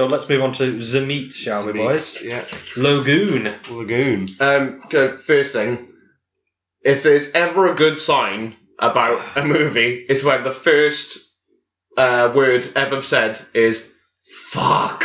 let's move on to the meat, shall we, boys? Yeah. Logan. First thing, if there's ever a good sign about a movie, it's when the first word ever said is fuck.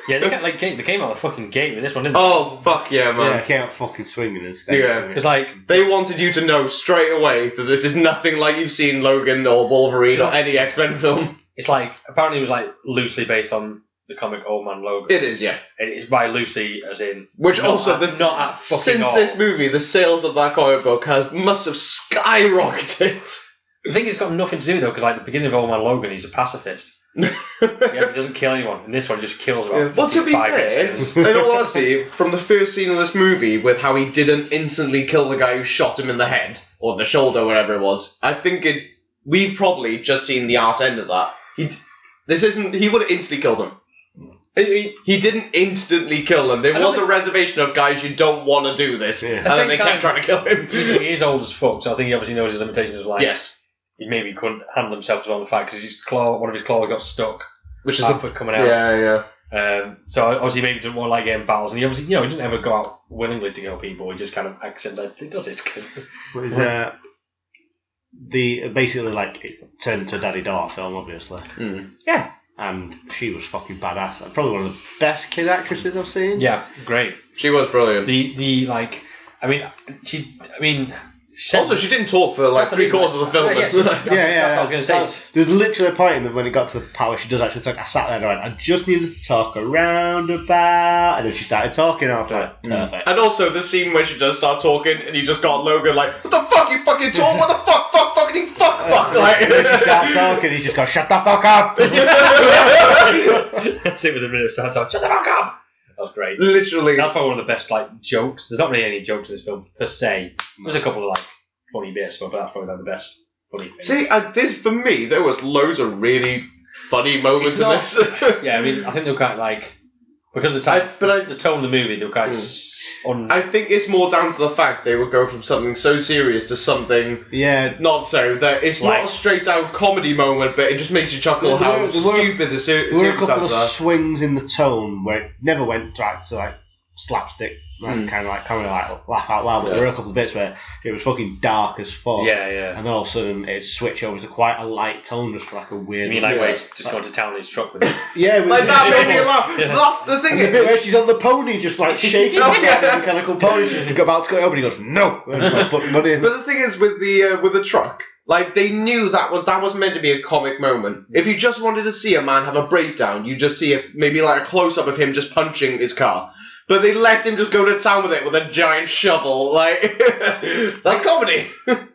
Yeah, they came out of the fucking gate with this one, didn't they? Oh, fuck yeah, man. Yeah, they came out fucking swinging and stuff. Yeah, because they wanted you to know straight away that this is nothing like you've seen Logan or Wolverine or any X-Men film. It's like, apparently it was like loosely based on the comic Old Man Logan. It is, yeah. It's by loosely, as in... Which also, not at fucking since all. This movie, the sales of that comic book must have skyrocketed. I think it's got nothing to do, though, because like the beginning of Old Man Logan, he's a pacifist. He doesn't kill anyone, and this one just kills about Well, to be 5 fair, inches. in all honesty, from the first scene of this movie, with how he didn't instantly kill the guy who shot him in the head, or the shoulder, whatever it was, I think we've probably just seen the arse end of that. He would have instantly killed him. He didn't instantly kill him. There was a reservation of guys, you don't want to do this, and then they kept trying to kill him. He is old as fuck, so I think he obviously knows his limitations of life. Yes. He maybe couldn't handle himself as well in the fact because one of his claws got stuck, which is for coming out. Yeah. So obviously maybe didn't want to like get in battles, and he obviously he didn't ever go out willingly to kill people. He just kind of accidentally does it. Basically like it turned into a Daddy daughter film, obviously. Yeah. And she was fucking badass. Probably one of the best kid actresses I've seen. Yeah, great. She was brilliant. Also, she didn't talk for like 3/4 of the film. That's what I was going to say. There's literally a point when it got to the part where she does actually talk. I sat there and I went, I just needed to talk a roundabout, and then she started talking. And I was like, perfect. And also the scene where she does start talking, and you just got Logan like, what the fuck, you fucking talk? What the fuck, fucking fuck. Like, and then she starts talking, he just goes, shut the fuck up. That's it with a bit of sound talk. Shut the fuck up. That was great. Literally. That's probably one of the best jokes. There's not really any jokes in this film per se. There's a couple of funny bits, but that's probably the best funny thing. See, for me, there was loads of really funny moments in this. Yeah, I think they were kind of because of the tone of the movie, they were kind of I think it's more down to the fact they would go from something so serious to something not so. That it's not a straight out comedy moment, but it just makes you chuckle how stupid the circumstances are. There were a couple of swings in the tone where it never went right to slapstick, kind of laugh out loud, but there were a couple of bits where it was fucking dark as fuck. Yeah. And then all of a sudden it switched over to quite a light tone, just for a weird. You mean where he's just going to town in his truck with it? Yeah, that made me laugh. That's the thing. The bit where she's on the pony, just shaking the mechanical pony, she's about to go over, and he goes no, and put money in. But the thing is with the truck. They knew that was meant to be a comic moment. If you just wanted to see a man have a breakdown, you just see maybe a close up of him just punching his car. But they let him just go to town with it with a giant shovel. That's comedy.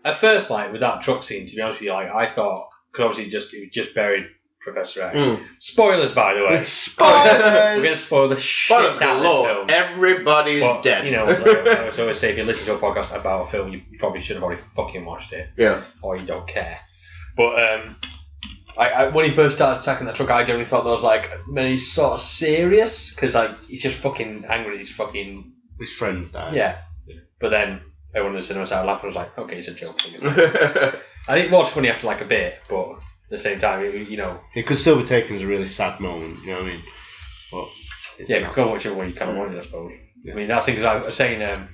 At first, with that truck scene, to be honest with you, I thought, because obviously he just buried Professor X. Spoilers, by the way. Spoilers! We're going to spoil the shit out of this film. Everybody's dead. I always say, if you listen to a podcast about a film, you probably should have already fucking watched it. Yeah. Or you don't care. But when he first started attacking that truck, I generally thought that was maybe sort of serious, because he's just fucking angry. His friends died. Yeah. But then everyone in the cinema started laughing. I was like, okay, it's a joke. I think it was funny after a bit, but at the same time, it could still be taken as a really sad moment. You know what I mean? But you can go watch it when you kind of want it, I suppose. Yeah. I mean, that's the thing, because I was saying,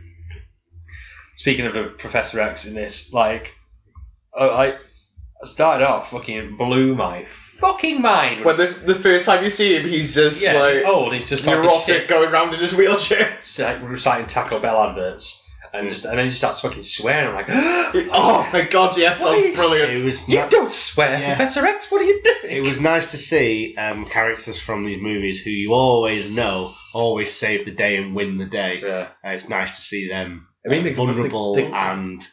speaking of the Professor X in this, I started off fucking blew my fucking mind. When the first time you see him, he's just old. He's just neurotic, going around in his wheelchair, reciting Taco Bell adverts. And then he just starts fucking swearing. I'm like, oh my god, yes, that's brilliant. You don't swear, Professor X, what are you doing? It was nice to see characters from these movies who you always know always save the day and win the day. Yeah. It's nice to see them vulnerable and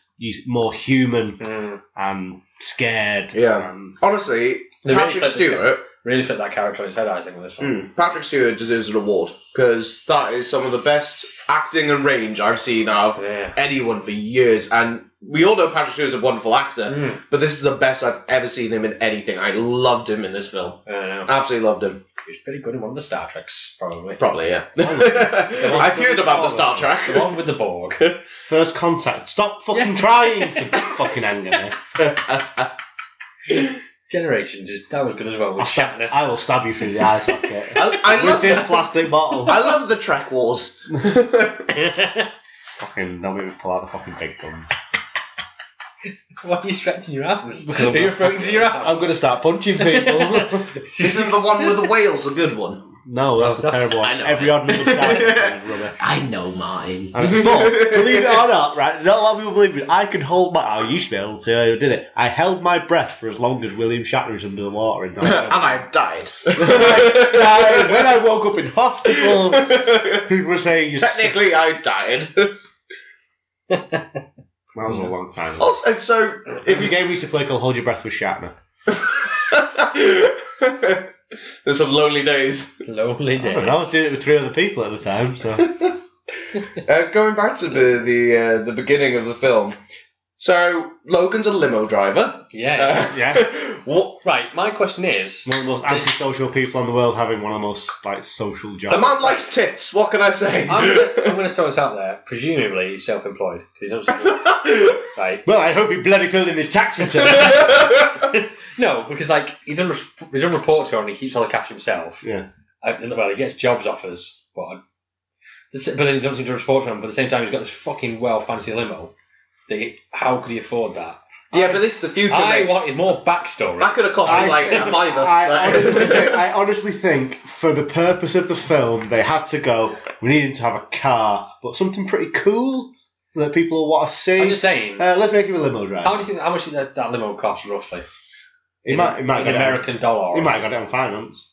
more human and scared. Yeah. And honestly, Patrick Stewart really fit that character on his head, I think, with this one. Patrick Stewart deserves an award because that is some of the best acting and range I've seen out of anyone for years. And we all know Patrick Stewart's a wonderful actor, but this is the best I've ever seen him in anything. I loved him in this film. Absolutely loved him. He was pretty good in one of the Star Treks, probably. Probably, yeah. I've heard about the Star Trek. The one with the Borg. First Contact. Stop fucking trying to fucking anger me. Generation, that was good as well. With Shatner. I will stab you through the eye socket. I love this plastic bottle. I love the Trek Wars. Fucking, don't make me pull out the fucking big guns. Why are you stretching your arms? Are you referring to your arms? I'm going to start punching people. Isn't the one with the whales a good one? No, that's a terrible one. Every odd number starts. I know mine. But, believe it or not, right, not a lot of people believe it, I can hold my... I used to be able to, I did it. I held my breath for as long as William Shatner was under the water. And I died. When I woke up in hospital, people were saying... Technically, I died. That was a long time. Also, so... If the game we used to play called Hold Your Breath with Shatner. There's some lonely days. Lonely days. I was doing it with 3 other people at the time, so... Going back to the beginning of the film. So, Logan's a limo driver. Yeah. What? Right, my question is... One of the most antisocial people in the world having one of the most social jobs. The man likes tits, what can I say? I'm going to throw this out there. Presumably, he's self-employed. Right. Well, I hope he bloody filled in his tax return. No, because he's done reports on and he keeps all the cash himself. Yeah. Well, he gets jobs offers, but then he doesn't seem to report to them. But at the same time, he's got this fucking fancy limo. How could he afford that? Yeah, but this is the future. I wanted more backstory. That could have cost him like a fiver. I honestly think, for the purpose of the film, they had to go, we need him to have a car, but something pretty cool that people will want to see. I'm just saying. Let's make him a limo driver. How much did that limo cost, roughly? He might American dollars. He might have got it on finance.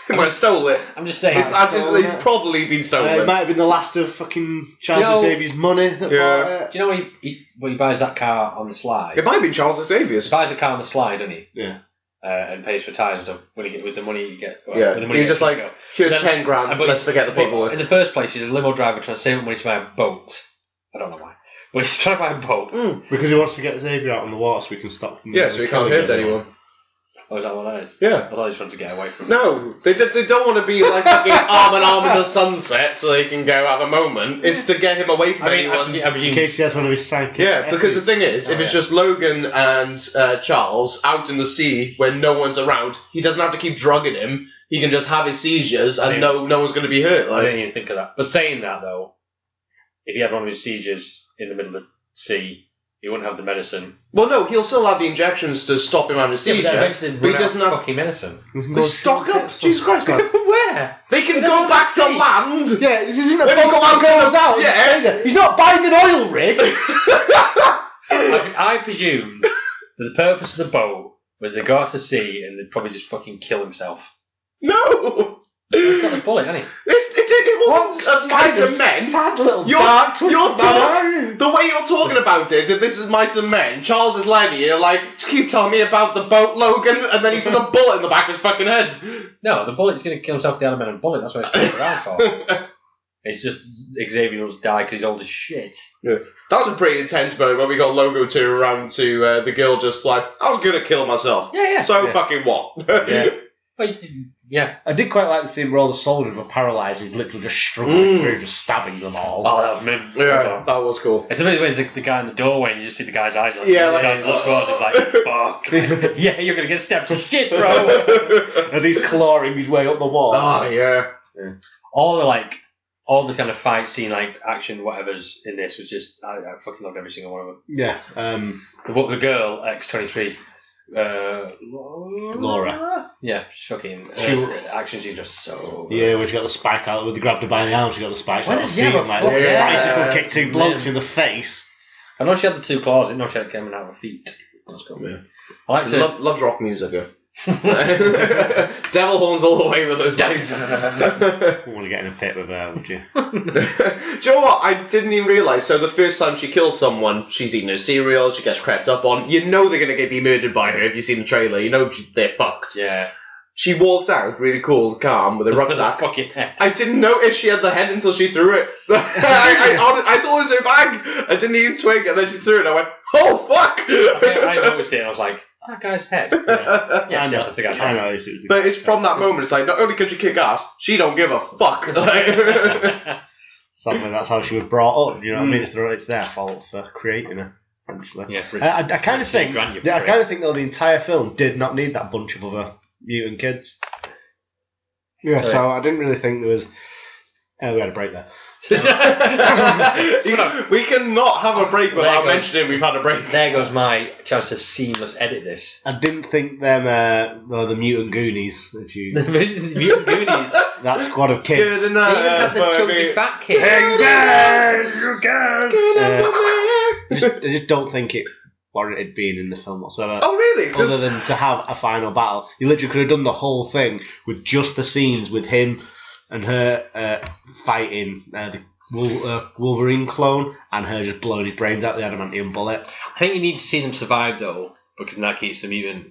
He might have stole it. I'm just saying. It's probably been stolen. It might have been the last of fucking Charles Xavier's money that bought it. Do you know when he buys that car on the slide? It might have been Charles Xavier's. He buys a car on the slide, doesn't he? Yeah. And pays for tyres and stuff with the money you get. He's just like, here's 10 grand, let's forget the paperwork. In the first place, he's a limo driver trying to save up money to buy a boat. I don't know why. But he's trying to buy a boat. Because he wants to get Xavier out on the water so we can stop him. Yeah, so he can't hurt anyone. Oh, is that what that is? Yeah. I thought he just wanted to get away from it. No, they don't want to be like fucking arm in arm in the sunset so they can go have a moment. It's to get him away from anyone. In case he has one of his psychic. Yeah, because the thing is, if it's just Logan and Charles out in the sea when no one's around, he doesn't have to keep drugging him. He can just have his seizures and no one's going to be hurt. I didn't even think of that. But saying that, though, if he had one of his seizures in the middle of the sea, he wouldn't have the medicine. Well, no, he'll still have the injections to stop him having a seizure. But he doesn't have fucking medicine. They stock up. Jesus Christ, man. Where? They can go back to land. Yeah, this isn't a boat that goes out. Yeah. He's not buying an oil rig. I presume that the purpose of the boat was to go out to sea and they'd probably just fucking kill himself. No. He's got the bullet, hasn't he? It wasn't Mice and Men. Sad little dark the way you're talking about it is, if this is Mice and Men, Charles is lying to you, like, keep telling me about the boat, Logan, and then he puts a bullet in the back of his fucking head. No, the bullet's going to kill himself with the adamantium bullet. That's what it's put around for. It's just Xavier will die because he's old as shit. Yeah. That was a pretty intense moment when we got Logo to around to the girl just like, I was going to kill myself. Yeah. So fucking what? Yeah. I did quite like the scene where all the soldiers were paralysed and literally just struggling through, just stabbing them all. Oh, that was mint. Yeah, that was cool. It's a bit when the guy in the doorway and you just see the guy's eyes on him. Yeah, It's like, fuck. Yeah, you're going to get stabbed to shit, bro. As he's clawing his way up the wall. Oh, yeah. All the kind of fight scene, like action, whatever's in this was just, I fucking loved every single one of them. Yeah. The girl, X23, Laura. Yeah, shocking. Action scenes are so... Yeah, when she got the spike out, when they grabbed her by the arm, she got the spikes out of her feet, and bicycle kicked 2 blokes in the face. I know she had the 2 claws, I didn't know she had coming out of her feet. That's cool. Yeah. Loves rock music. Devil horns all the way with those bites. You want to get in a pit with her, would you? Do you know what? I didn't even realise. So the first time she kills someone, she's eating her cereal, she gets crept up on. You know they're going to be murdered by her if you've seen the trailer. You know they're fucked. Yeah. She walked out really cool, calm, with a rucksack. Fucking head. I didn't notice she had the head until she threw it. I thought it was her bag. I didn't even twig, and then she threw it, and I went, oh, fuck! I noticed it, and I was like, that guy's head. Yeah, I know. But it's from that moment, it's like, not only can she kick ass, she don't give a fuck. Sadly, that's how she was brought up, you know what I mean? It's their fault for creating her. Yeah, I kind of think though the entire film did not need that bunch of other mutant kids. Yeah, so I didn't really think there was. We had a break there. We cannot have a break without mentioning we've had a break. There goes my chance to seamless edit this. I didn't think them the mutant Goonies. The mutant Goonies. That squad of kids. Good enough. They even had the chunky fat kid. I just don't think it warranted being in the film whatsoever. Oh, really? Other than to have a final battle. You literally could have done the whole thing with just the scenes with him and her fighting the Wolverine clone and her just blowing his brains out with the adamantium bullet. I think you need to see them survive, though, because that keeps them even...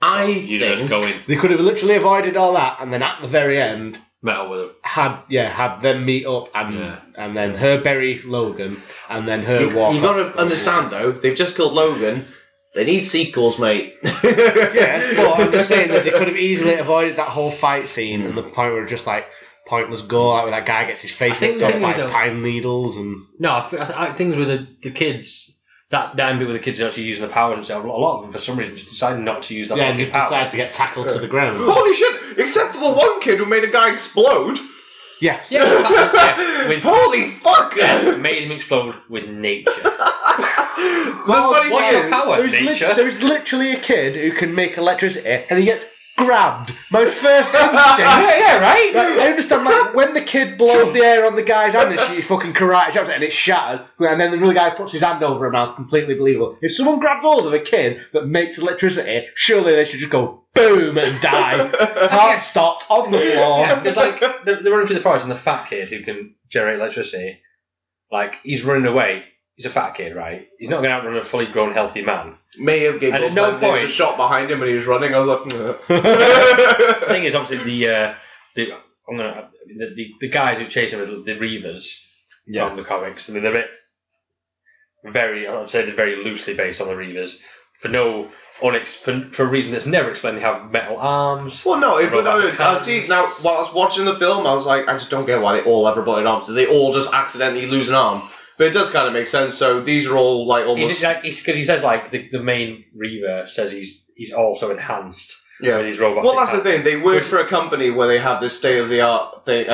going. They could have literally avoided all that, and then at the very end... Metal with them. Had them meet up and then her bury Logan and then her walk. You got to understand though, they've just killed Logan. They need sequels, mate. Yeah, but I'm just saying that they could have easily avoided that whole fight scene and the point where it's just like pointless gore, like where that guy gets his face ripped off by pine needles and. No, I things with the kids. That bit with the kids actually using the power themselves. A lot of them, for some reason, just decided not to use that. Yeah, and just decided to get tackled to the ground. Holy shit! Except for the one kid who made a guy explode. Yes. Yeah. Holy fuck! Made him explode with nature. What's your power, nature? There is literally a kid who can make electricity, and he gets grabbed. My first instinct. Yeah, right? I understand, like, when the kid blows the air on the guy's hand and she fucking karate chops it and it's shattered, and then the other guy puts his hand over her mouth, completely believable. If someone grabbed hold of a kid that makes electricity, surely they should just go boom and die. Heart stopped on the floor. Yeah, it's like they're running through the forest and the fat kid who can generate electricity, like, he's running away. He's a fat kid, right? He's not going to outrun a fully grown, healthy man. May have giggled and at no when there was a shot behind him when he was running. I was like, The thing is, obviously, the guys who chase him are the Reavers from the comics. I mean, they're very loosely based on the Reavers. For a reason that's never explained, they have metal arms. Well, no, see, now, while I was watching the film, I was like, I just don't get why they all have robotic arms. Do they all just accidentally lose an arm? But it does kind of make sense. So these are all like almost. Because he says like the main Reaver says he's also enhanced with his robotic. Well, that's the thing. They work for a company where they have this state of the art thing.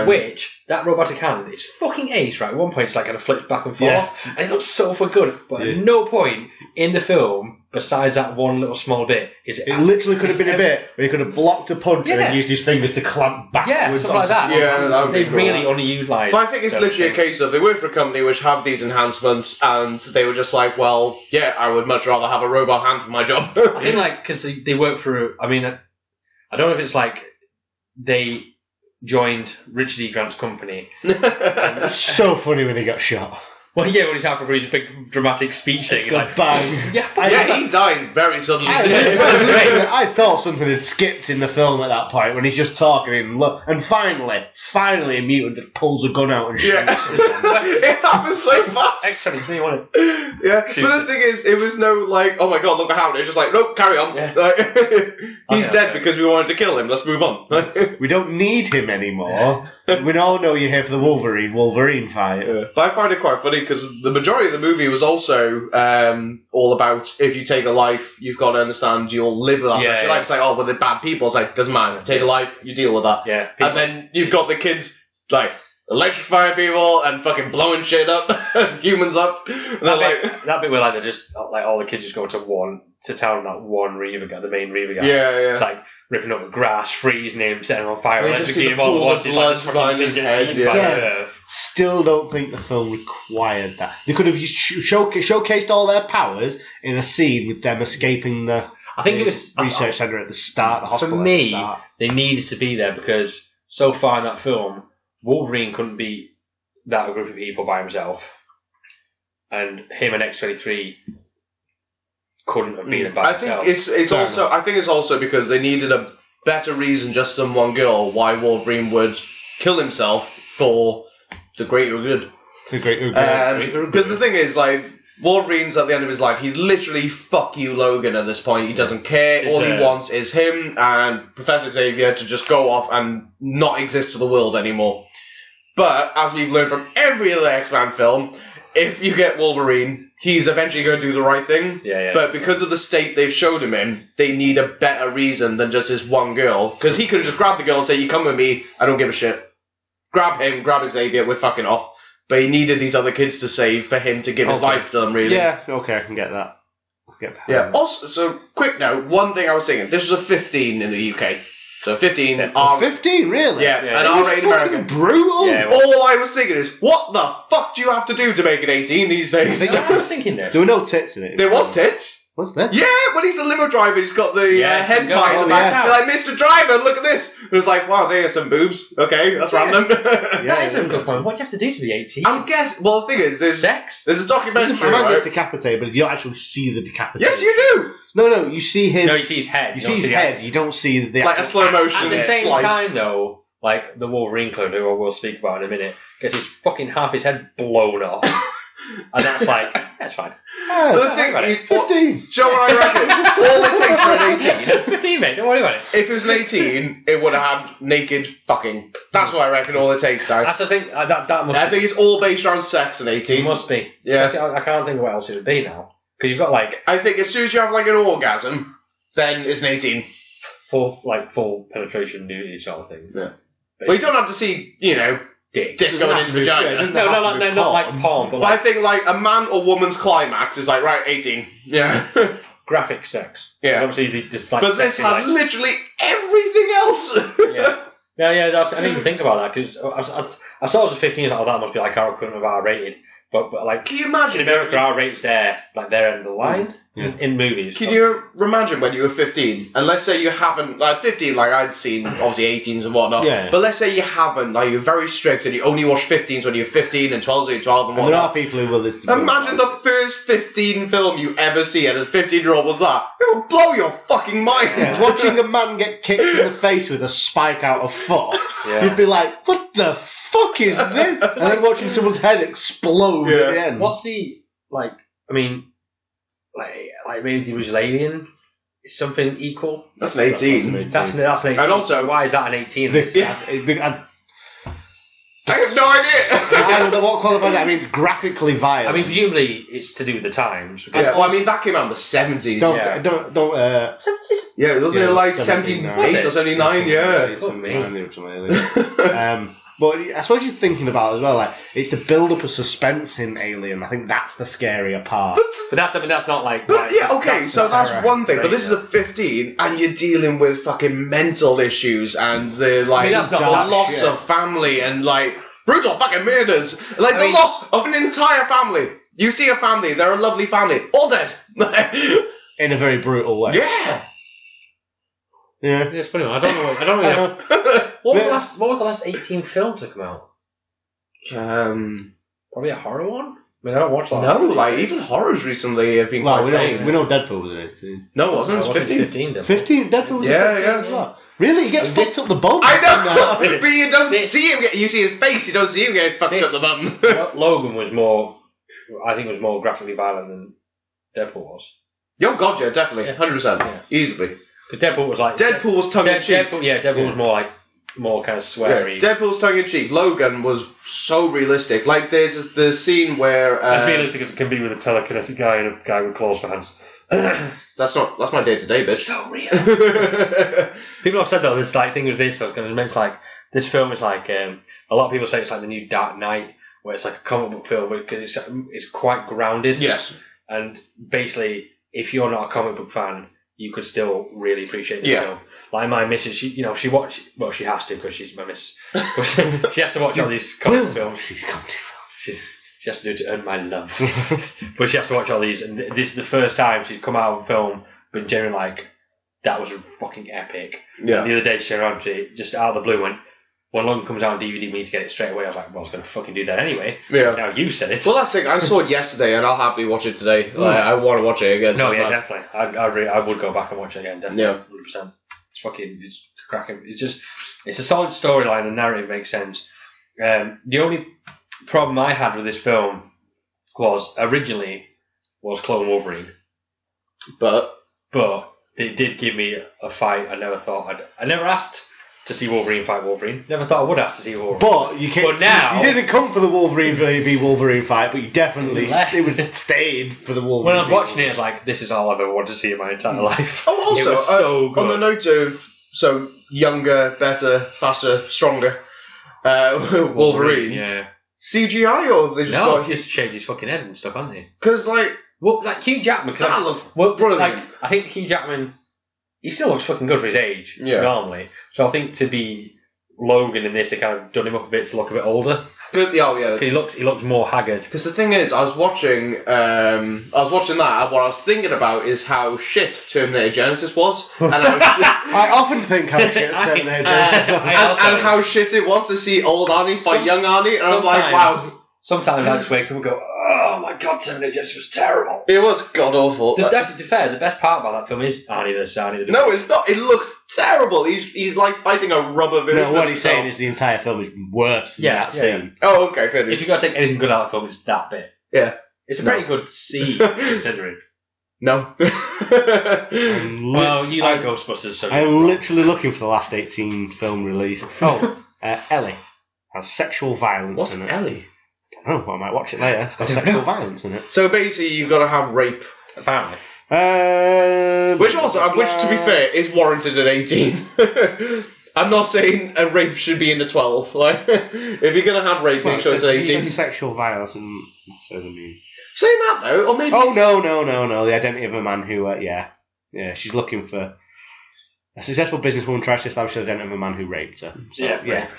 Which that robotic hand is fucking ace, right? At one point it's like kind of flips back and forth, and it looks so good. But at no point in the film, besides that one little small bit, is it. It literally could have been a bit where he could have blocked a punch and then used his fingers to clamp backwards. Yeah, something like that. Yeah, that would be cool. Really underutilized. But I think it's literally a case of they work for a company which have these enhancements, and they were just like, well, yeah, I would much rather have a robot hand for my job. I think like because they work for. I mean, I don't know if it's like they joined Richard E. Grant's company. It's so funny when he got shot. Well, yeah, when he's halfway through his big dramatic speech thing, like bang. He died very suddenly. I thought something had skipped in the film at that point when he's just talking and finally a mutant just pulls a gun out and shoots. It happened so fast. Excellent, me want it. Yeah, but the thing is, it was no like, oh my god, look what happened. It's just like, nope, carry on. Yeah. He's dead because we wanted to kill him. Let's move on. We don't need him anymore. We all know you're here for the Wolverine fight. Yeah. But I find it quite funny because the majority of the movie was also all about if you take a life, you've got to understand you'll live with that. Yeah, like, it's like, oh, well, they're bad people. It's like, doesn't matter. Take a life, you deal with that. Yeah. And then you've got the kids like, electrifying people and fucking blowing shit up, humans up. That bit where like they just like all the kids just go to town that one reaver guy, the main reaver guy. Yeah. It's like ripping up the grass, freezing him, setting him on fire, electrocuting him all at once. It's like his head. Still don't think the film required that. They could have showcased all their powers in a scene with them escaping the. I think it was research centre at the start. The hospital for me, at the start. They needed to be there because so far in that film, Wolverine couldn't beat that group of people by himself, and him and X-23 couldn't have been it by themselves. I think it's also because they needed a better reason just than one girl why Wolverine would kill himself for the greater good. The greater good. Because the thing is, like, Wolverine's at the end of his life, he's literally fuck you Logan at this point. He doesn't care. All he wants is him and Professor Xavier to just go off and not exist to the world anymore. But, as we've learned from every other X-Men film, if you get Wolverine, he's eventually going to do the right thing. Yeah. But because of the state they've showed him in, they need a better reason than just this one girl. Because he could have just grabbed the girl and said, you come with me, I don't give a shit. Grab him, grab Xavier, we're fucking off. But he needed these other kids to save for him to give his life to them, really. Yeah, okay, I can get that. Yeah. Also, so, quick note, one thing I was thinking, this was a 15 in the UK. So 15 15, really? Yeah, and R-rated American. Brutal. Yeah, all I was thinking is, what the fuck do you have to do to make it 18 these days? I was thinking this. There were no tits in it. There was tits. Was there? Yeah, when he's the limo driver, he's got the head tie in the back. You're like, Mr. Driver, look at this. And it's like, wow, there's some boobs. Okay, that's random. That is a good point. What do you have to do to be 18? I'm guessing. Well, the thing is, there's sex. There's a documentary. A man gets decapitated, but you don't actually see the decapitation. Yes, you do. No, you see him. No, you see his head. You see his head. You don't see the like a slow motion. At the same time, though, like the Wolverine clone, who we'll speak about in a minute, gets his fucking half his head blown off, and that's like that's fine. The thing, 15. Joe, what I reckon? All it takes for an 18. 15, mate. Don't worry about it. If it was an 18, it would have had naked fucking. That's what I reckon. All it takes now. That's the thing. That must. I think it's all based around sex in 18. It must be. Yeah. I can't think of what else it would be now. Because you've got like. I think as soon as you have like an orgasm, then it's an 18. Full penetration nudity sort of thing. Yeah. Well, you don't have to see, dick going into vagina. No, not like porn. But I think like a man or woman's climax is like, right, 18. Yeah. Graphic sex. Yeah. Obviously, but this had literally everything else. Yeah. I didn't even think about that because I saw it was a 15. I was like, that must be like our equivalent of R-rated. But like, can you imagine? In America, R-rate's there, like their end of the line in movies. Can you imagine when you were 15? And let's say you haven't, like 15, like I'd seen obviously 18s and whatnot. Yeah. But let's say you haven't, like you're very strict and you only watch 15s when you're 15 and 12s when you're 12 and whatnot. And there are people who will listen to imagine the first 15 film you ever see and as a 15-year-old was that. It would blow your fucking mind. Yeah. Watching a man get kicked in the face with a spike out of foot, you'd be like, what the fuck is this? And then watching someone's head explode at the end. What's the, like, I mean, like maybe the original Alien is something equal? That's an 18. That's an 18. And also, why is that an 18? I have no idea. I don't know what qualifies that. I mean, it's graphically violent. I mean, presumably it's to do with the times. Yeah, well, I mean, that came out in the 70s. Don't. 70s? Yeah, wasn't it like 78 or 79? Yeah. But I suppose you're thinking about it as well, like, it's the build-up of suspense in Alien. I think that's the scarier part. But that's not like... But yeah, okay, that's one thing. But this is a 15, and you're dealing with fucking mental issues, and the loss of family, and like, brutal fucking murders. Like, the loss of an entire family. You see a family, they're a lovely family, all dead. In a very brutal way. Yeah. Yeah, it's funny. I don't know. What was the last 18 films that come out? Probably a horror one. I mean, I don't watch that. No, like even horrors recently have been quite tame. We know Deadpool was an 18. No, it wasn't. It was 15. 15. Deadpool was 15 as well. Really, he gets fucked up the bum. I know, but you don't see him. You see his face. You don't see him get fucked up the bum. Logan was more. I think it was more graphically violent than Deadpool was. Oh God, yeah, definitely, 100%, easily. Because Deadpool was like... Deadpool was tongue-in-cheek. Deadpool was more kind of sweary. Yeah, Deadpool's tongue-in-cheek. Logan was so realistic. Like, there's the scene where... as realistic as it can be with a telekinetic guy and a guy with claws for hands. That's my day-to-day, bitch. So real. People have said, though, this like thing was this, I was going to mention, like, this film is like a lot of people say it's like the new Dark Knight, where it's like a comic book film because it's quite grounded. Yes. And basically, if you're not a comic book fan, you could still really appreciate this film. Like my missus, she has to because she's my miss. She has to watch all these comic films. She's comedy films. She has to do it to earn my love. But she has to watch all these, and this is the first time she's come out of a film, but generally like, that was fucking epic. Yeah. The other day she turned around to me, just out of the blue, went, when Logan comes out on DVD, we need to get it straight away. I was like, well, I was going to fucking do that anyway. Yeah. Now you said it. Well, that's the thing. I saw it yesterday, and I'll happily watch it today. I want to watch it again. No, yeah, definitely. I would go back and watch it again, definitely. Yeah. 100%. It's cracking. It's a solid storyline. The narrative makes sense. The only problem I had with this film was originally Clone Wolverine, but it did give me a fight. I never asked to see Wolverine fight Wolverine. Never thought I would ask to see Wolverine. But now you didn't come for the Wolverine v Wolverine fight, but you definitely stayed for the Wolverine. When I was watching it, I was like, "This is all I've ever wanted to see in my entire life." Oh, also, it was so good. On the note of younger, better, faster, stronger Wolverine. Yeah. CGI or have they just just shaved his fucking head and stuff, haven't they? Because like Hugh Jackman. That looks brilliant. Like, I think Hugh Jackman, he still looks fucking good for his age normally. So I think to be Logan in this, they kind of done him up a bit to look a bit older. He looks more haggard. Because the thing is, I was watching that, and what I was thinking about is how shit Terminator Genesis was, and I often think how shit Terminator Genesis was, and how shit it was to see old Arnie fight young Arnie, and I'm like, wow. Sometimes I just wake up and go, oh my god, Terminator Genesis was terrible. It was god awful. That's to be fair, the best part about that film is Arnie versus Arnie. No, it's not. It looks terrible. He's like fighting a rubber version. No, what he's saying is the entire film is worse than that scene. Oh, okay, fair enough. If you've got to take anything good out of the film, it's that bit. Yeah. It's a pretty good scene, considering. No. Well, you like Ghostbusters, so... I'm literally looking for the last 18 film released. Ellie has sexual violence in it. What's Ellie? Oh, I might watch it later. It's got sexual violence in it. So basically, you've got to have rape, apparently. Which, to be fair, is warranted at 18. I'm not saying a rape should be in the 12. Like, if you're going to have rape, make sure it's at 18. Sexual violence and sodomy. Saying that though, or maybe. Oh no! The identity of a man who, she's looking for. A successful businesswoman tries to establish the identity of a man who raped her. So,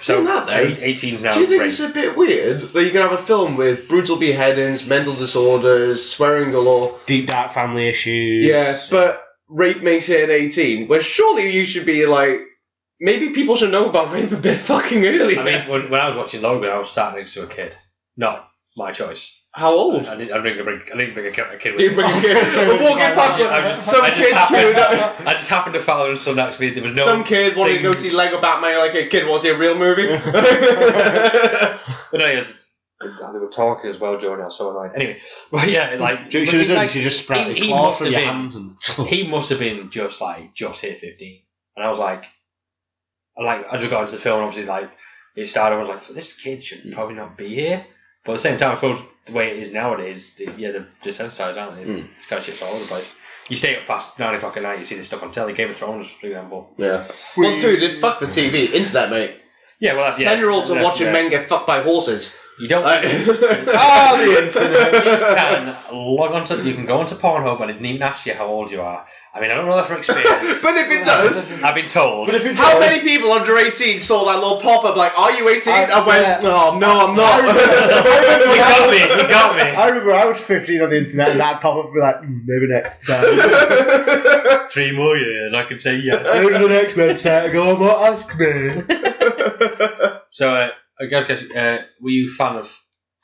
Saying that though, 18's now. Do you think it's a bit weird that you can have a film with brutal beheadings, mental disorders, swearing galore, deep dark family issues? Yeah, but rape makes it an 18. Well, surely you should be like, maybe people should know about rape a bit fucking early. I mean, when I was watching Logan, I was sat next to a kid. Not my choice. How old? I didn't bring a kid with me. You bring a kid? We're walking past some kid queued up. I just happened to follow and next to me. There was no. Some kid wanted to go see Lego Batman. Like a kid wants to see a real movie. But no, they were talking as well during. I was so annoyed. Anyway, but yeah, like you should have done. You just sprouted claws from your hands and. He must have been just hit 15, and I was like, I just got into the film. Obviously, like it started. I was like, so this kid should probably not be here. But at the same time, I suppose the way it is nowadays, they're desensitized, aren't they? It's kind of shit all over the place. You stay up past 9 o'clock at night, you see this stuff on telly, Game of Thrones, for example. Yeah. Well, dude, fuck the TV. Internet, mate. Yeah, well, that's... 10-year-olds are watching men get fucked by horses. You don't... the internet. You can go onto Pornhub and it didn't even ask you how old you are. I mean, I don't know that from experience. But if it does... I've been told. How many people under 18 saw that little pop-up like, are you 18? I went, oh, no, I'm not. You got me. I remember I was 15 on the internet and that pop-up would be like, maybe next time. 3 more years, I can say yes. Go to the next website and go, well, ask me. So, I guess, were you a fan of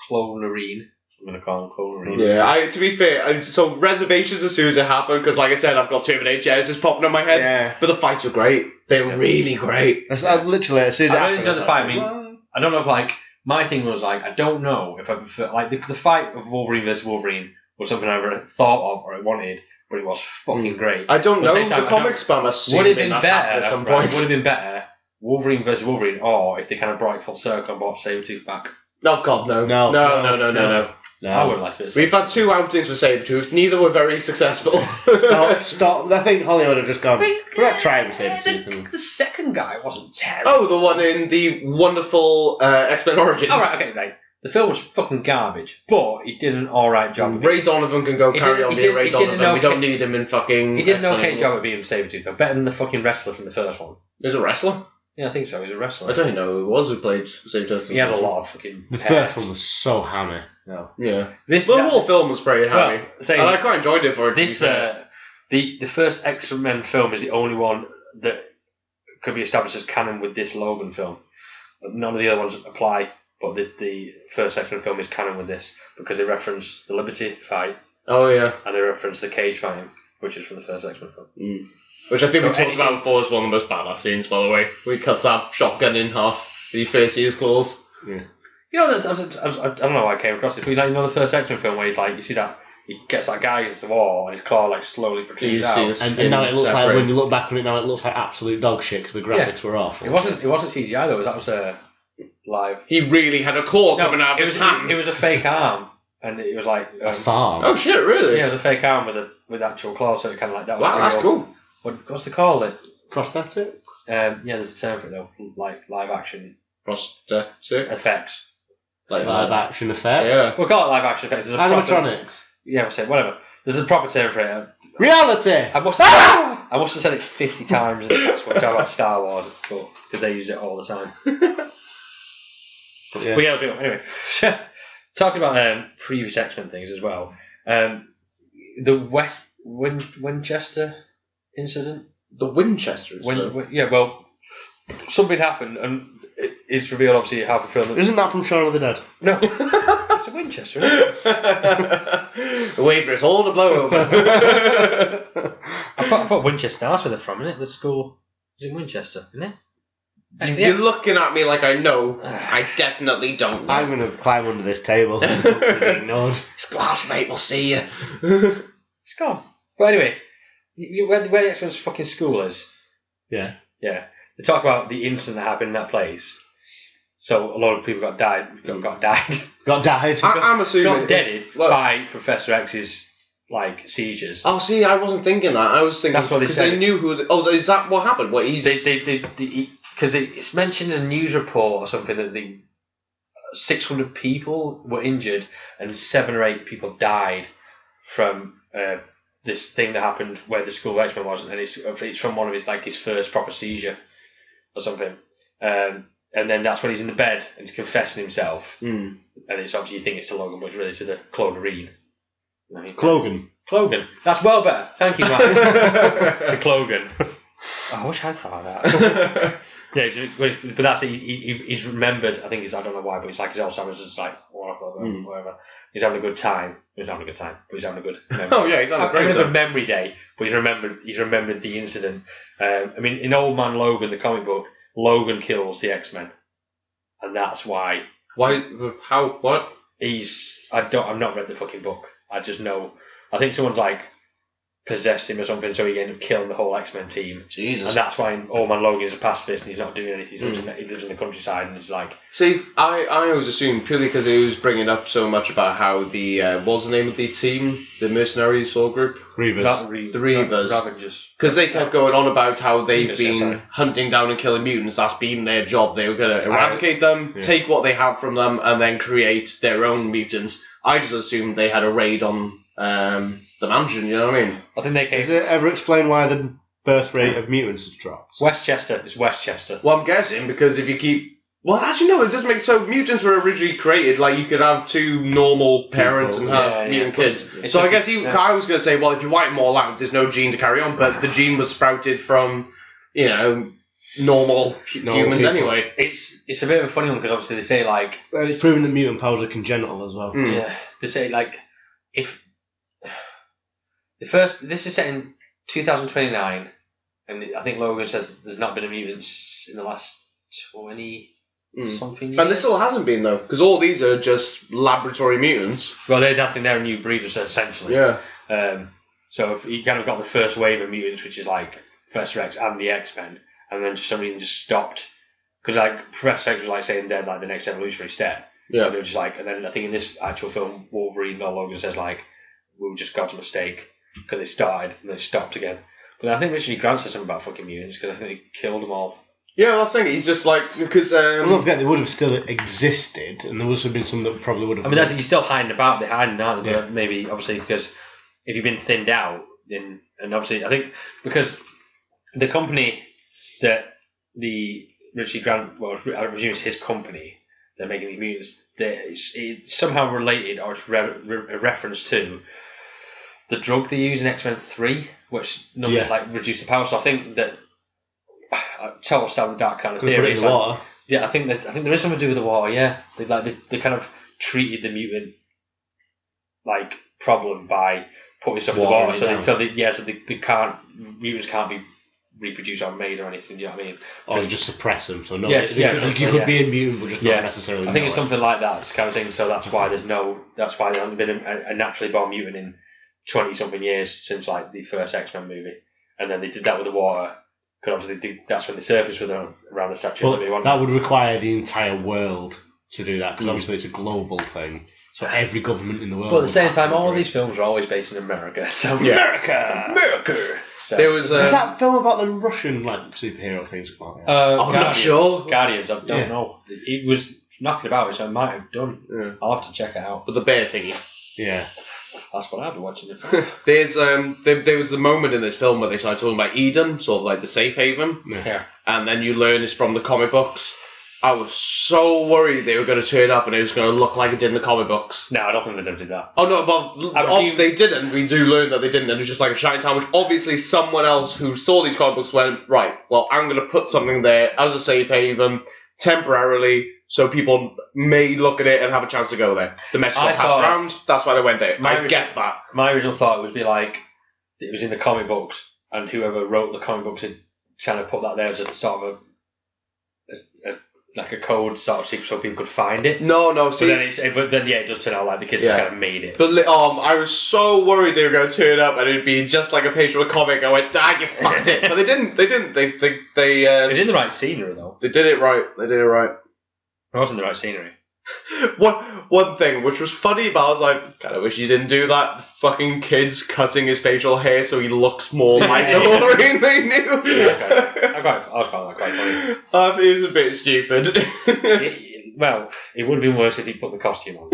Clonerine? I'm going to call him Clonerine. Yeah, to be fair, so reservations as soon as it happened, because like I said, I've got Terminator Genesis popping in my head. Yeah. But the fights were great. They were really great. Literally, as soon as I really enjoyed the fight. I mean, I don't know if, my thing was, I don't know if I prefer, the fight of Wolverine versus Wolverine was something I ever thought of or I wanted, but it was fucking great. I don't know the comics, but I'm assuming would have been better at some point. Would have been better Wolverine versus Wolverine, or if they kind of brought it full circle and brought Sabretooth back. Oh god, no. No, I wouldn't like to. We've had 2 outings for Sabretooth. Neither were very successful. Stop. I think Hollywood have just gone. We're not trying with Sabretooth. The second guy wasn't terrible. Oh, the one in the wonderful X-Men Origins. Oh, right, okay, right. The film was fucking garbage, but he did an alright job. Ray Donovan can go carry on being Ray Donovan. We don't need him in fucking... He did an okay job at being Sabretooth, though. Better than the fucking wrestler from the first one. He was a wrestler? Yeah, I think so. He was a wrestler. I don't know who it was who played Sabretooth. He had a lot of fucking... The first one was so hammy. No. Yeah. The whole film was pretty hammy. And I quite enjoyed it for it. The first X-Men film is the only one that could be established as canon with this Logan film. None of the other ones apply, but the first X-Men film is canon with this because they reference the Liberty fight. Oh, yeah. And they reference the cage fighting, which is from the first X-Men film. Mm. Which I think we talked about before as one of the most badass scenes, by the way. We cut that shotgun in half when you first see his claws. Yeah. You know, I don't know why I came across it, but the first X-Men film where you see that he gets that guy against the wall and his claw slowly protrudes out. And now it looks like, when you look back on it now, it looks like absolute dog shit because the graphics were awful. It wasn't CGI though, that was live. He really had a claw coming out of his hand. It was a fake arm, and it was like... a farm? Oh shit, really? Yeah, it was a fake arm with actual claws, so it kind of like that. Wow, that's cool. What's they call it? Prosthetics? Yeah, there's a term for it though, like live action... Prosthetics? Effects. Like live action effects? Yeah. We'll call it live action effects. Animatronics? Yeah, we'll say whatever. There's a proper term for it. Reality! I must have said it 50 times in the past when I talk about Star Wars, because they use it all the time. But yeah, anyway. Talking about previous X-Men things as well. The Winchester incident? The Winchester incident? Yeah, well, something happened, and it's revealed, obviously, half a film. Isn't that from Shaun of the Dead? No. It's a Winchester, isn't it? Wait for us all to blow over. I thought Winchester, that's where they're from, isn't it? The school is in Winchester, isn't it? You're looking at me like I know. I definitely don't know. I'm going to climb under this table and be ignored. It's glass, mate. We'll see you. It's glass. But anyway, where the X-Men's fucking school is. Yeah. Yeah. They talk about the incident that happened in that place. So a lot of people got died. I'm assuming got deaded by Professor X's seizures. Oh, see, I wasn't thinking that. I was thinking that's what they said. They knew who. Is that what happened? What he's because it's mentioned in a news report or something that 600 people were injured and 7 or 8 people died from this thing that happened where the school of X-Men was, and it's from one of his first proper seizure or something. And then that's when he's in the bed and he's confessing himself. Mm. And it's obviously you think it's to Logan, but it's really to the Clonerine. Clogan. That's well better. Thank you, Matt. To Clogan. Oh, I wish I'd thought of that. Yeah, but that's he's remembered. I think I don't know why, but it's like his Alzheimer's is whatever. He's having a good time. He's having a good time, but he's having a good memory. Oh yeah, he's having a great time. A good memory day, but he's remembered the incident. I mean, in Old Man Logan, the comic book, Logan kills the X-Men, and that's why. Why? How? What? I've not read the fucking book. I just know. I think someone's possessed him or something, so he ended up killing the whole X-Men team. Jesus. And that's why Old Man Logan is a pacifist and he's not doing anything. He lives in the countryside and he's like... See, I always assumed, purely because he was bringing up so much about how the... what was the name of the team? The mercenaries or group? Reavers. The Reavers. Ravengers. Because they kept going on about how they've been hunting down and killing mutants. That's been their job. They were going to eradicate them, take what they have from them, and then create their own mutants. I just assumed they had a raid on... the mansion, you know what I mean? I think they came... Does it ever explain why the birth rate of mutants has dropped? Westchester. It's Westchester. Well, I'm guessing because if you keep... Well, actually, no, it doesn't make... So mutants were originally created, you could have 2 normal parents and have mutant kids. So I guess I was going to say, well, if you wipe them all out, there's no gene to carry on, but the gene was sprouted from, normal humans anyway. It's a bit of a funny one because obviously they say, Well, it's proven that mutant powers are congenital as well. Yeah. They say, if... This is set in 2029, and I think Logan says there's not been a mutant in the last 20 something years. And there still hasn't been though, because all these are just laboratory mutants. Well, they're new breeders essentially. Yeah. So you kind of got the first wave of mutants, which is Professor X and the X-Men, and then for some reason just stopped because Professor X was saying they're the next evolutionary step, Yeah. And they were just like, and then I think in this actual film, Wolverine or Logan says like, we just got a mistake because they started and they stopped again. But I think Richard Grant said something about fucking mutants because I think they killed them all. Yeah, well, I was saying he's just like because. Well, don't forget they would have still existed, and there would have been some that probably would have. I mean, he's still hiding about. They're hiding out. Yeah. Maybe obviously because if you've been thinned out, then and obviously I think because the company that the Richard Grant, well, I presume it's his company. They're making the mutants. It's somehow related, or it's a reference to the drug they use in X-Men 3, which like reduce the power. So I think that tell us down that kind of theory. Put it in the water. Yeah, I think there is something to do with the water. Yeah, they kind of treated the mutant like problem by putting stuff in the water. So they can't mutants can't be reproduced or made or anything. Do you know what I mean? Or just suppress them. So no, you could be a mutant, but just not necessarily. I think it's something like that kind of thing. So that's why there hasn't been a naturally born mutant in 20-something years since like the first X-Men movie, and then they did that with the water. Because obviously that's when the surface was around the Statue of Liberty. That would require the entire world to do that, because obviously it's a global thing. So every government in the world. But at the same time, all of these films are always based in America. So America. So, there was that film about them Russian superhero things. I'm not sure. Guardians. I don't know. It was knocking about, which I might have done. Yeah. I'll have to check it out. But the bear thingy. Yeah. That's what I've been watching it. There's there was a moment in this film where they started talking about Eden, sort of like the safe haven. Yeah. And then you learn it's from the comic books. I was so worried they were going to turn up and it was going to look like it did in the comic books. No, I don't think they did that. Oh no, but they didn't. We do learn that they didn't, and it was just like a shining time, which obviously someone else who saw these comic books went, right, well, I'm going to put something there as a safe haven temporarily, so people may look at it and have a chance to go there. The message got passed around, that's why they went there. I get that. My original thought would be like, it was in the comic books, and whoever wrote the comic books had kind of put that there as a sort of like a code sort of secret so people could find it. No, see... But then it does turn out like the kids just kind of made it. But I was so worried they were going to turn up and it'd be just like a page from a comic. I went, you fucked it. But they didn't. They it was in the right scenery, though. They did it right. It wasn't the right scenery. One thing which was funny, but I was like, kind of wish you didn't do that. The fucking kids cutting his facial hair so he looks more like the Wolverine they knew. Yeah, okay. I found that quite funny. I think it was a bit stupid. It would have been worse if he put the costume on.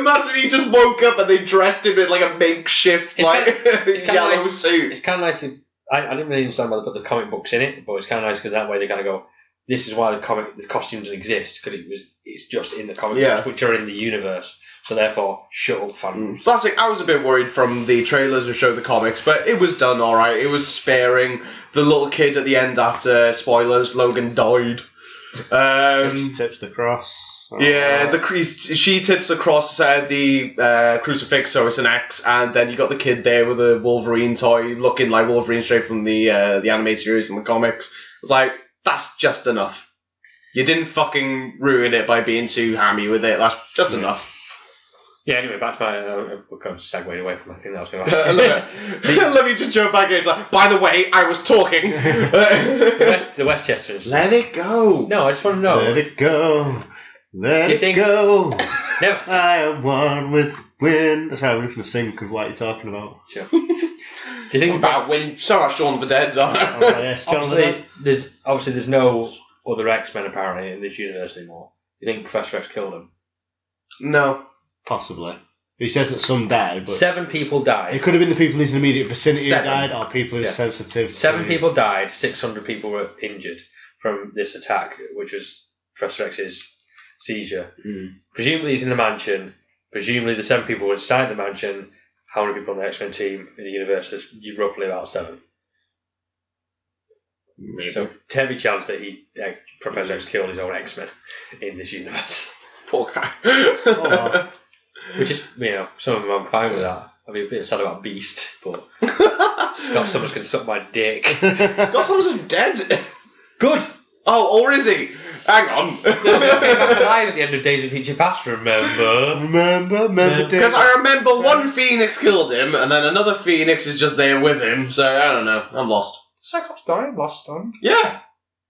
Imagine he just woke up and they dressed him in like a makeshift yellow suit. It's kind of nice to... I didn't really understand why they put the comic books in it, but it's kind of nice because that way they kind of go, this is why the costume doesn't exist, because it's just in the comic books, which are in the universe. So therefore, shut up, fans. Classic. I was a bit worried from the trailers that showed the comics, but it was done all right. It was sparing. The little kid at the end, after spoilers, Logan died. Tips the cross. She tips the cross, the crucifix, so it's an X, and then you got the kid there with a Wolverine toy, looking like Wolverine straight from the animated series and the comics. It's like, that's just enough. You didn't fucking ruin it by being too hammy with it. That's just enough. Yeah, anyway, back to my... we're kind of segued away from my thing that I was going to ask. Let me just jump back in. It's like, by the way, I was talking. the Westchesters. Let it go. No, I just want to know. Let it go. Let it go. Never. I am one with wind. Sorry, I'm just going to sing of what you're talking about. Sure. Do you think about wind? So much Shaun of the Dead. Yes, there's no other X-Men apparently in this universe anymore. Do you think Professor X killed him? No. Possibly. He says that some died, but 7 people died. It could have been the people in his immediate vicinity who died, or people who are sensitive. 7 people died, 600 people were injured from this attack, which was Professor X's seizure. Presumably he's in the mansion. Presumably the 7 people were inside the mansion. How many people on the X-Men team in the universe? There's roughly about 7. Maybe. So, heavy chance that Professor X killed his own X-Men in this universe. Poor guy. Oh, which is, some of them I'm fine with that. I'd be a bit sad about Beast, but Scott Summers can suck my dick. Scott Summers is dead. Good. Oh, or is he? Hang on. He'll be back alive at the end of Days of Future Past, remember? Because I remember one Phoenix killed him, and then another Phoenix is just there with him, so I don't know. I'm lost. Cyclops died last time. Yeah.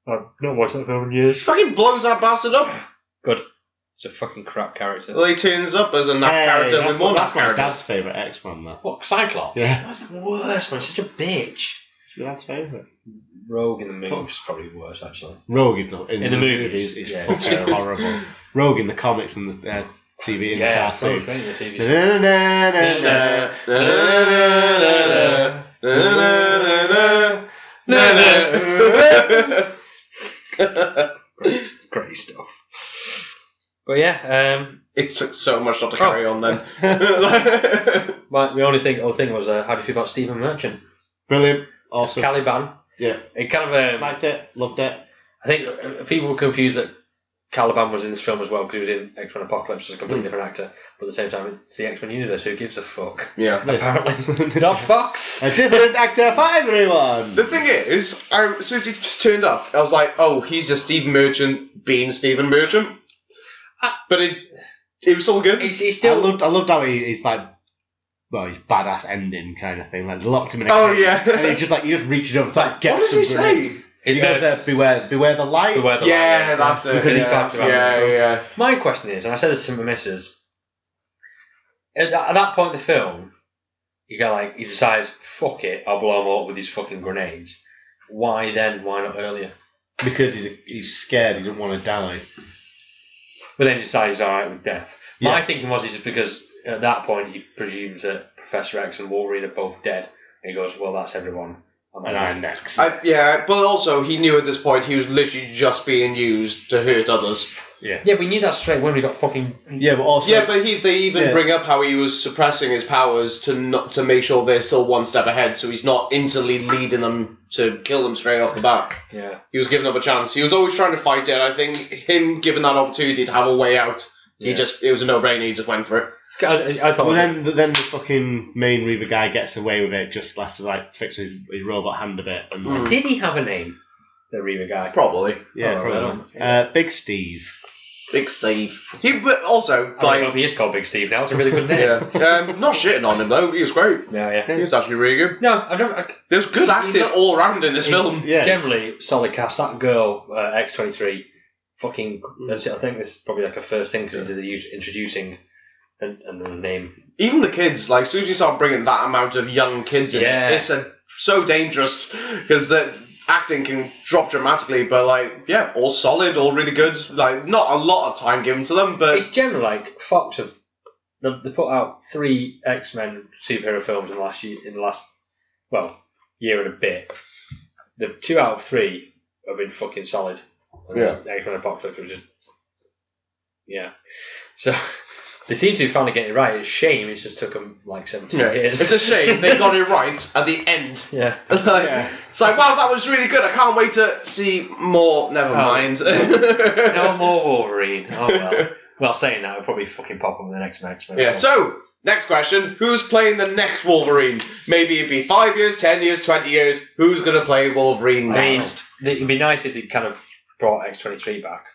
I've not watched that film in years. Fucking blows that bastard up. Good. It's a fucking crap character. Well, he turns up as a naff character with more naff characters. That's my dad's favourite X-Man, that. What, Cyclops? Yeah. That's the worst one. Such a bitch. It's your dad's favourite. Rogue in the movies is probably worse, actually. Rogue in the movies is yeah. fucking horrible. Rogue in the comics and the TV and the cartoon. Rogue's great in the TV show. Great stuff. But yeah, it took so much not to carry on then. The only thing was, how do you feel about Stephen Merchant? Brilliant, awesome. Caliban. Yeah, it kind of liked it, loved it. I think people were confused that Caliban was in this film as well because he was in X-Men Apocalypse as a completely different actor, but at the same time it's the X-Men universe. Who gives a fuck? Yeah, apparently not Fox. A different actor for everyone. The thing is, as soon as he turned up, I was like, oh, he's just Stephen Merchant being Stephen Merchant. But it was still good. He's still. I loved how he's like, well, he's badass ending kind of thing. Like they locked him in a cage, yeah, and he just reaching over to like get. What does he say? He goes, beware the light. Beware the light. Yeah, that's it. Because he talks about it. Yeah. My question is, and I said this to my missus, at that point in the film, he decides, fuck it, I'll blow him up with these fucking grenades. Why then? Why not earlier? Because he's scared. He didn't want to die. But then he decides, alright, with death. Yeah. My thinking was just because at that point he presumes that Professor X and Wolverine are both dead. And he goes, well, that's everyone. And I'm next. But also he knew at this point he was literally just being used to hurt others. Yeah. Yeah, we knew that straight when we got fucking. Yeah, but also. Yeah, but they even bring up how he was suppressing his powers to make sure they're still one step ahead, so he's not instantly leading them to kill them straight off the bat. Yeah. He was giving them a chance. He was always trying to fight it. And I think him given that opportunity to have a way out, it was a no-brainer. He just went for it. I thought. Well, then the fucking main Reaver guy gets away with it, just left to fix his robot hand a bit. And Did he have a name? The Reaver guy. Probably. Yeah, probably. Big Steve. Big Steve. But also, he is called Big Steve now. It's a really good name. Yeah. Not shitting on him though. He was great. Yeah. He was actually really good. No, I don't. There's good acting all around in this film. Yeah. Generally, solid cast. That girl, X-23, fucking. I think this is probably like a first thing because they're introducing and the name. Even the kids, as soon as you start bringing that amount of young kids in, it's so dangerous because the acting can drop dramatically. But all solid, all really good. Not a lot of time given to them, but it's generally Fox have they put out 3 X-Men superhero films in the last year and a bit. The 2 out of 3 have been fucking solid. X-Men Apocalypse was just so. They seem to be finally getting it right. It's a shame it just took them 17 years. It's a shame they got it right at the end. Yeah. It's wow, that was really good. I can't wait to see more. Never mind. No more Wolverine. Oh well. Well, saying that, it'll probably fucking pop up in the next X-Men. Yeah, so, next question. Who's playing the next Wolverine? Maybe it'd be 5 years, 10 years, 20 years. Who's going to play Wolverine next? It'd be nice if they kind of brought X-23 back.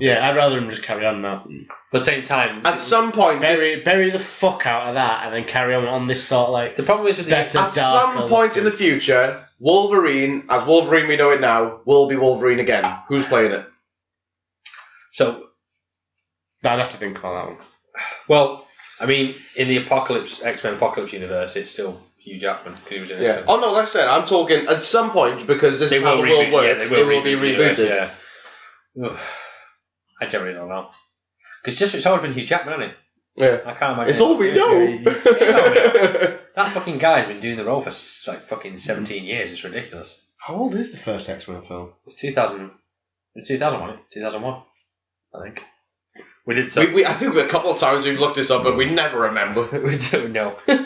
Yeah, I'd rather him just carry on now. But at the same time, at some point, bury the fuck out of that, and then carry on this sort of the problem is with at some point in the future, Wolverine, as Wolverine we know it now, will be Wolverine again. Who's playing it? So, I'd have to think about that one. Well, I mean, in the X-Men Apocalypse universe, it's still Hugh Jackman. Who was in it. Oh no, like I said, I'm talking at some point because this is how the world works. They will be rebooted. Yeah. I generally don't know. Because it's always been Hugh Jackman, hasn't it? Yeah. I can't imagine. It's all we know. That fucking guy's been doing the role for fucking 17 years. It's ridiculous. How old is the first X-Men film? It's 2000. It's 2001. 2001, I think. We did so. I think a couple of times we've looked this up, but we never remember. We don't know. I've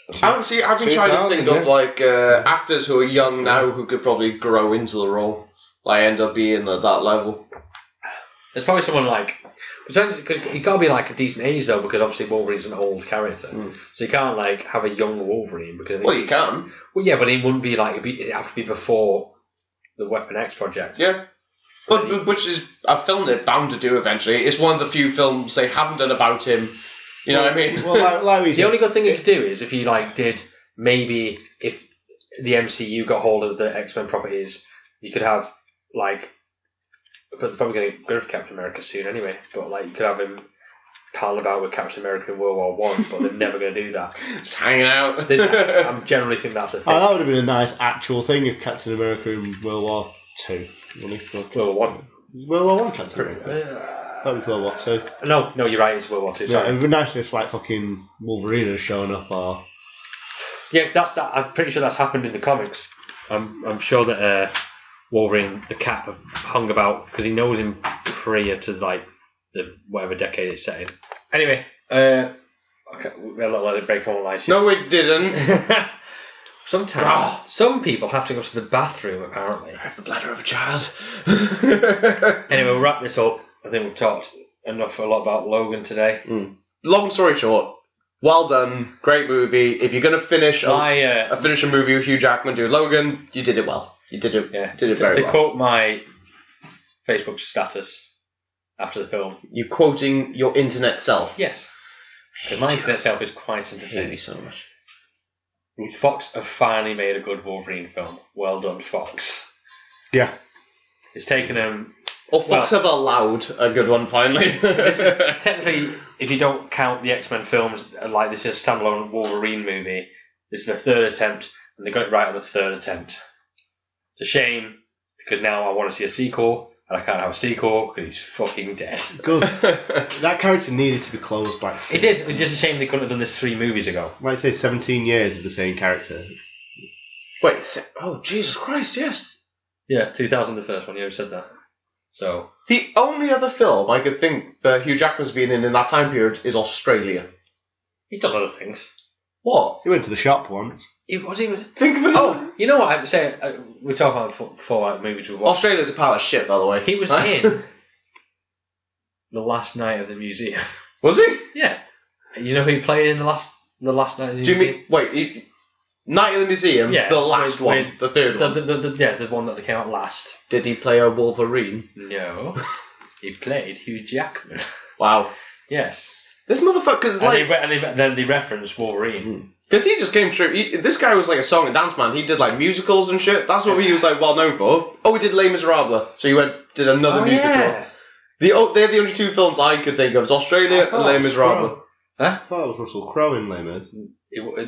been trying to think of actors who are young now who could probably grow into the role. End up being at that level. There's probably someone because you got to be a decent age though, because obviously Wolverine's an old character, so you can't have a young Wolverine because. Well, you can. Well, yeah, but it wouldn't be it'd have to be before the Weapon X project. Yeah, but which is a film they're bound to do eventually. It's one of the few films they haven't done about him. You know what I mean? Well, the only good thing you could do is if you did maybe if the MCU got hold of the X-Men properties, you could have But they're probably going to get rid of Captain America soon anyway. But like, you could have him palling about with Captain America in World War One, but they're never going to do that. Just hanging out. I generally think that's a thing. Oh, that would have been a nice actual thing if Captain America in World War Two. World War One. World War One Captain America. That was World War Two. No, you're right. It's World War Two. Sorry. Yeah, it would be nice if like fucking Wolverine had shown up, or yeah, that's that. I'm pretty sure that's happened in the comics. I'm sure that Wolverine, the Cap, have hung about because he knows him prior to like the whatever decade it's set in. Anyway, okay, we'll let it break on lights. No, we didn't. Sometimes some people have to go to the bathroom. Apparently, I have the bladder of a child. Anyway, we'll wrap this up. I think we've talked a lot about Logan today. Long story short, well done, great movie. If you're gonna finish finish a movie with Hugh Jackman doing Logan, you did it well. You did it. Yeah, did it very well. To quote my Facebook status after the film, you quoting your internet self? Yes. My internet self is quite entertaining. I hate you so much. Fox have finally made a good Wolverine film. Well done, Fox. Yeah. It's taken them. Or Fox have allowed a good one finally. Technically, if you don't count the X-Men films, like this is a standalone Wolverine movie, this is the third attempt, and they got it right on the third attempt. It's a shame, because now I want to see a sequel, and I can't have a sequel because he's fucking dead. Good. That character needed to be closed back. It did. It's just a shame they couldn't have done this 3 movies ago. Like say 17 years of the same character. Wait, oh Jesus Christ, yes. Yeah, 2000 the first one, you said that. So the only other film I could think that Hugh Jackman's been in that time period is Australia. He's done other things. What? He went to the shop once. He was even. Think of it. Oh, you know what I'm saying? We're talking about before like movies we've watched. Australia's a pile of shit, by the way. He was in The Last Night of the Museum. Was he? Yeah. You know who he played in the last Night of the Museum? Do you mean wait? Night of the Museum, yeah, the last one, the third one. The one that came out last. Did he play a Wolverine? No, he played Hugh Jackman. Wow. Yes. This motherfucker's like. Then they referenced Wolverine. Because he just came straight. This guy was like a song and dance man. He did like musicals and shit. That's what he was like well known for. Oh, he did Les Miserables. So he did another musical. Yeah. They're the only 2 films I could think of. It's Australia and Les Miserables. Huh? I thought it was Russell Crowe in Les Mis.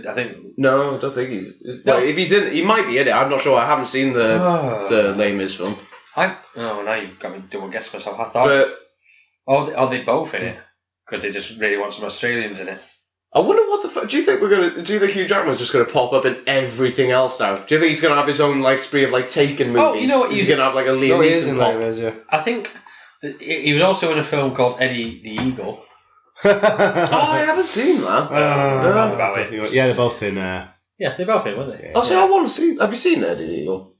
I think. No, I don't think he's. No. Well, if he's in, he might be in it. I'm not sure. I haven't seen the Les Mis film. Now you've got me double guess myself. I thought. Are they both in it? Because they just really want some Australians in it. I wonder what the fuck. Do you think do you think Hugh Jackman's just gonna pop up in everything else now? Do you think he's gonna have his own like spree of like Taken movies? Oh, you know what? He's gonna have like a Liam Neeson pop. Yeah. I think he was also in a film called Eddie the Eagle. Oh, I haven't seen that. About it. Yeah, they're both in. Yeah, they're both in, weren't they? I want to see. Have you seen Eddie the Eagle?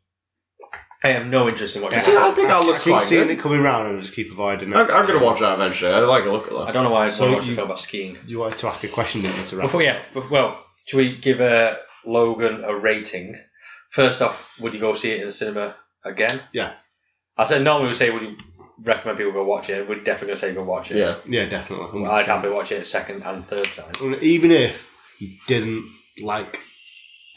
I have no interest in watching it. I think that looks quite good. Seeing it coming round and just keep avoiding it. I'm going to watch that eventually. I like a look at that. I don't know why I want to watch a film about skiing. You wanted to ask a question, didn't you, to wrap well, should we give Logan a rating? First off, would you go see it in the cinema again? Yeah. I said normally we would say would you recommend people go watch it? We're definitely going to say go watch it. Yeah, definitely. I'd happily watch it a second and third time. Even if you didn't like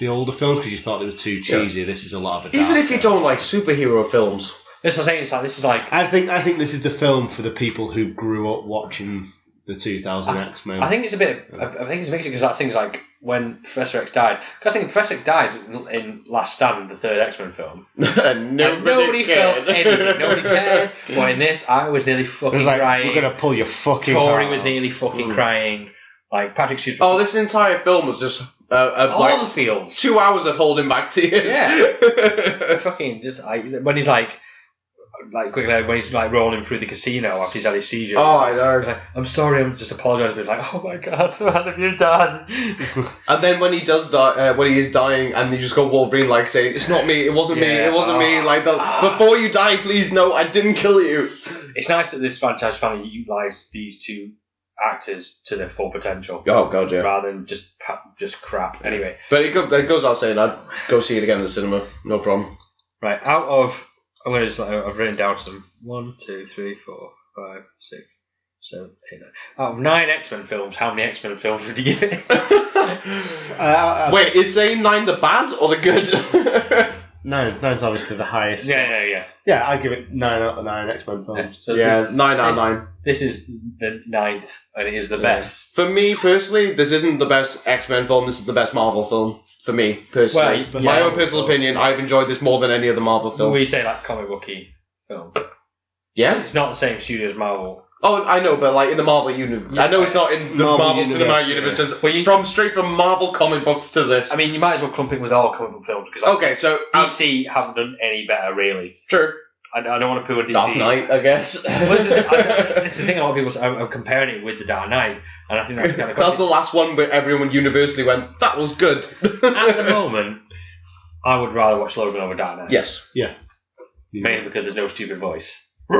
the older films because you thought they were too cheesy, this is a lot of a even if you don't like superhero films. That's what I'm saying. This is like. I think this is the film for the people who grew up watching the 2000 X-Men. I think it's a bit. I think it's a mixture because that thing's like when Professor X died. Because I think Professor X died in Last Stand, the third X-Men film. Nobody felt anything. Nobody cared. But in this, I was nearly fucking crying. We're gonna pull your fucking. Tori was nearly fucking crying. Like Patrick Stewart. Oh, this entire film was just all the feels. 2 hours of holding back tears. Yeah. Fucking just when he's like quickly when he's like rolling through the casino after he's had his seizure. Oh, I know. Like, I'm sorry, I'm just apologising. But like, oh my god, what have you done? And then when he does die, when he is dying, and you just go Wolverine like saying, "It's not me. It wasn't me. It wasn't me." Like before you die, please no, I didn't kill you. It's nice that this franchise finally utilised these 2 actors to their full potential. Oh god, yeah. Rather than just crap. Anyway, but it goes without saying, I'd go see it again in the cinema. No problem. Right, out of I've written down some 1, 2, 3, 4, 5, 6, 7, 8, 9. Out of 9 X-Men films, how many X-Men films would you give it? Wait, is saying 9 the bad or the good? Nine's obviously the highest. Yeah. Yeah, I give it 9 out of 9 X-Men films. So 9 out of 9. This is the 9th, and it is the best. For me, personally, this isn't the best X-Men film, this is the best Marvel film. For me, personally. Well, my own personal opinion, I've enjoyed this more than any other Marvel film. We say like comic booky film. Yeah? It's not the same studio as Marvel. Oh, I know, but like in the Marvel universe. I know it's not in the Marvel Cinematic Universe. Straight from Marvel comic books to this. I mean, you might as well clump it with all comic book films. Because so DC haven't done any better, really. True. I don't want to poo on DC. Dark Knight, I guess. It's the thing. A lot of people say, I'm comparing it with the Dark Knight, and I think that's kind of. That's the last one where everyone universally went, "That was good." At the moment, I would rather watch Logan over Dark Knight. Yes. Yeah. Mainly because there's no stupid voice. It's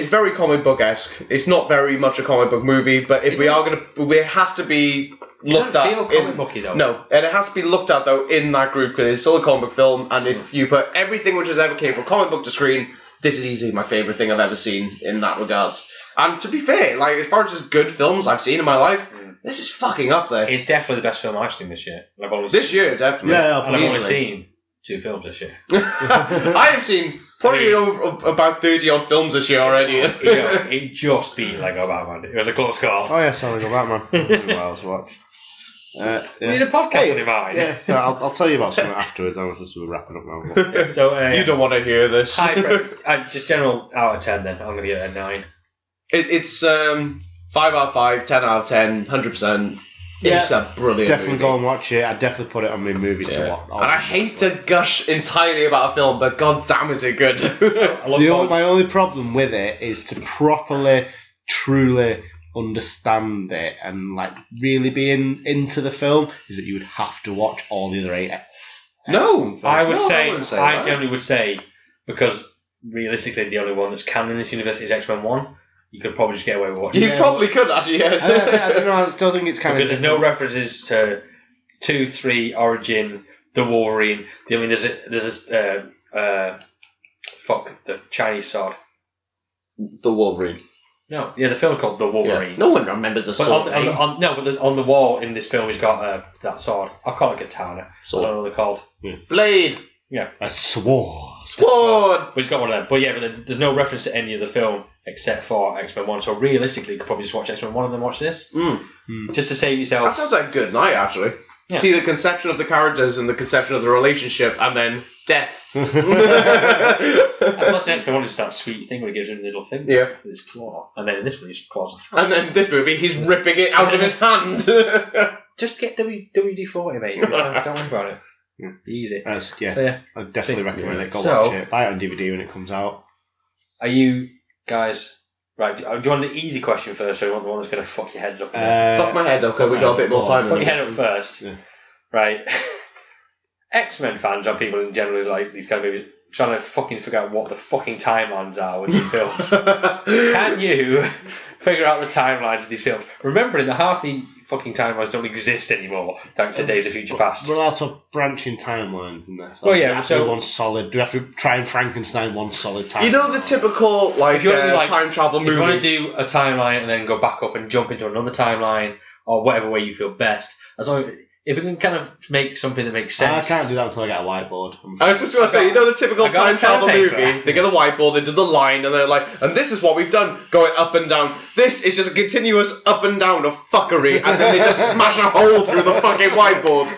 very comic book-esque. It's not very much a comic book movie, but if we are gonna, it has to be looked at. Feel comic booky though. No, and it has to be looked at though in that group because it's still a comic book film. And if you put everything which has ever came from comic book to screen, this is easily my favorite thing I've ever seen in that regards. And to be fair, like as far as just good films I've seen in my life, this is fucking up there. It's definitely the best film I've seen this year. This year, definitely. Yeah, and I've only seen 2 films this year. I have seen probably about 30 odd films this year already. It just beat Lego Batman. It was a close call. Oh yeah, sorry, Lego Batman. What else to watch? You need a podcast on your mind. Yeah, I'll tell you about something afterwards. I'm just wrapping up now. So you don't want to hear this. Just general out of 10 then. I'm going to give it a 9. It's 5 out of 5, 10 out of 10, 100%. It's a brilliant definitely movie. Go and watch it. I'd definitely put it on my movies to watch. And I hate to gush entirely about a film, but god damn is it good. My only problem with it is to properly, truly understand it and like really be into the film is that you would have to watch all the other 8. No, I generally would say, because realistically the only one that's canon in this universe is X-Men 1. You could probably just get away with watching it. You probably could, actually, yeah. I don't know, I still think it's kind because there's no references to 2, 3, Origin, the Wolverine. I mean, there's the Chinese sword. The Wolverine. No, yeah, the film's called The Wolverine. Yeah. No one remembers the sword. On the wall in this film, he's got that sword. I'll call it katana. Sword. I don't know what they're called. Yeah. Blade. Yeah. A sword. Sword! But he's got one of them. But yeah, there's no reference to any of the film except for X-Men 1. So realistically, you could probably just watch X-Men 1 and then watch this. Just to save yourself. That sounds like a good night, actually. Yeah. See the conception of the characters and the conception of the relationship, and then death. And plus, the X-Men 1 is that sweet thing where he gives him the little thing with his claw. And then in this one, he's claws off. And then this movie, he's ripping it out of his hand. Just get WD-40, mate. Don't worry about it. Easy. I definitely recommend it. Go watch it. Buy it on DVD when it comes out. Are you guys right? Do you want the easy question first, or do you want the one that's going to fuck your heads up? Fuck my head up, because we got a bit more time. Fuck your head up first. Yeah. Right. X-Men fans are people in generally like these kind of movies trying to fucking figure out what the fucking timelines are with these films. Can you figure out the timelines of these films? Remembering that half the fucking timelines don't exist anymore thanks to Days of Future Past. We're allowed to branch in timelines in there. Well, yeah, so one solid. Do we have to try and Frankenstein one solid timeline? You know the typical time travel movie. If you want to do a timeline and then go back up and jump into another timeline or whatever way you feel best, as long as if we can kind of make something that makes sense. I can't do that until I get a whiteboard. I was just going to say, you know the typical time travel movie? They get a whiteboard, they do the line, and they're like, and this is what we've done, going up and down. This is just a continuous up and down of fuckery, and then they just smash a hole through the fucking whiteboard.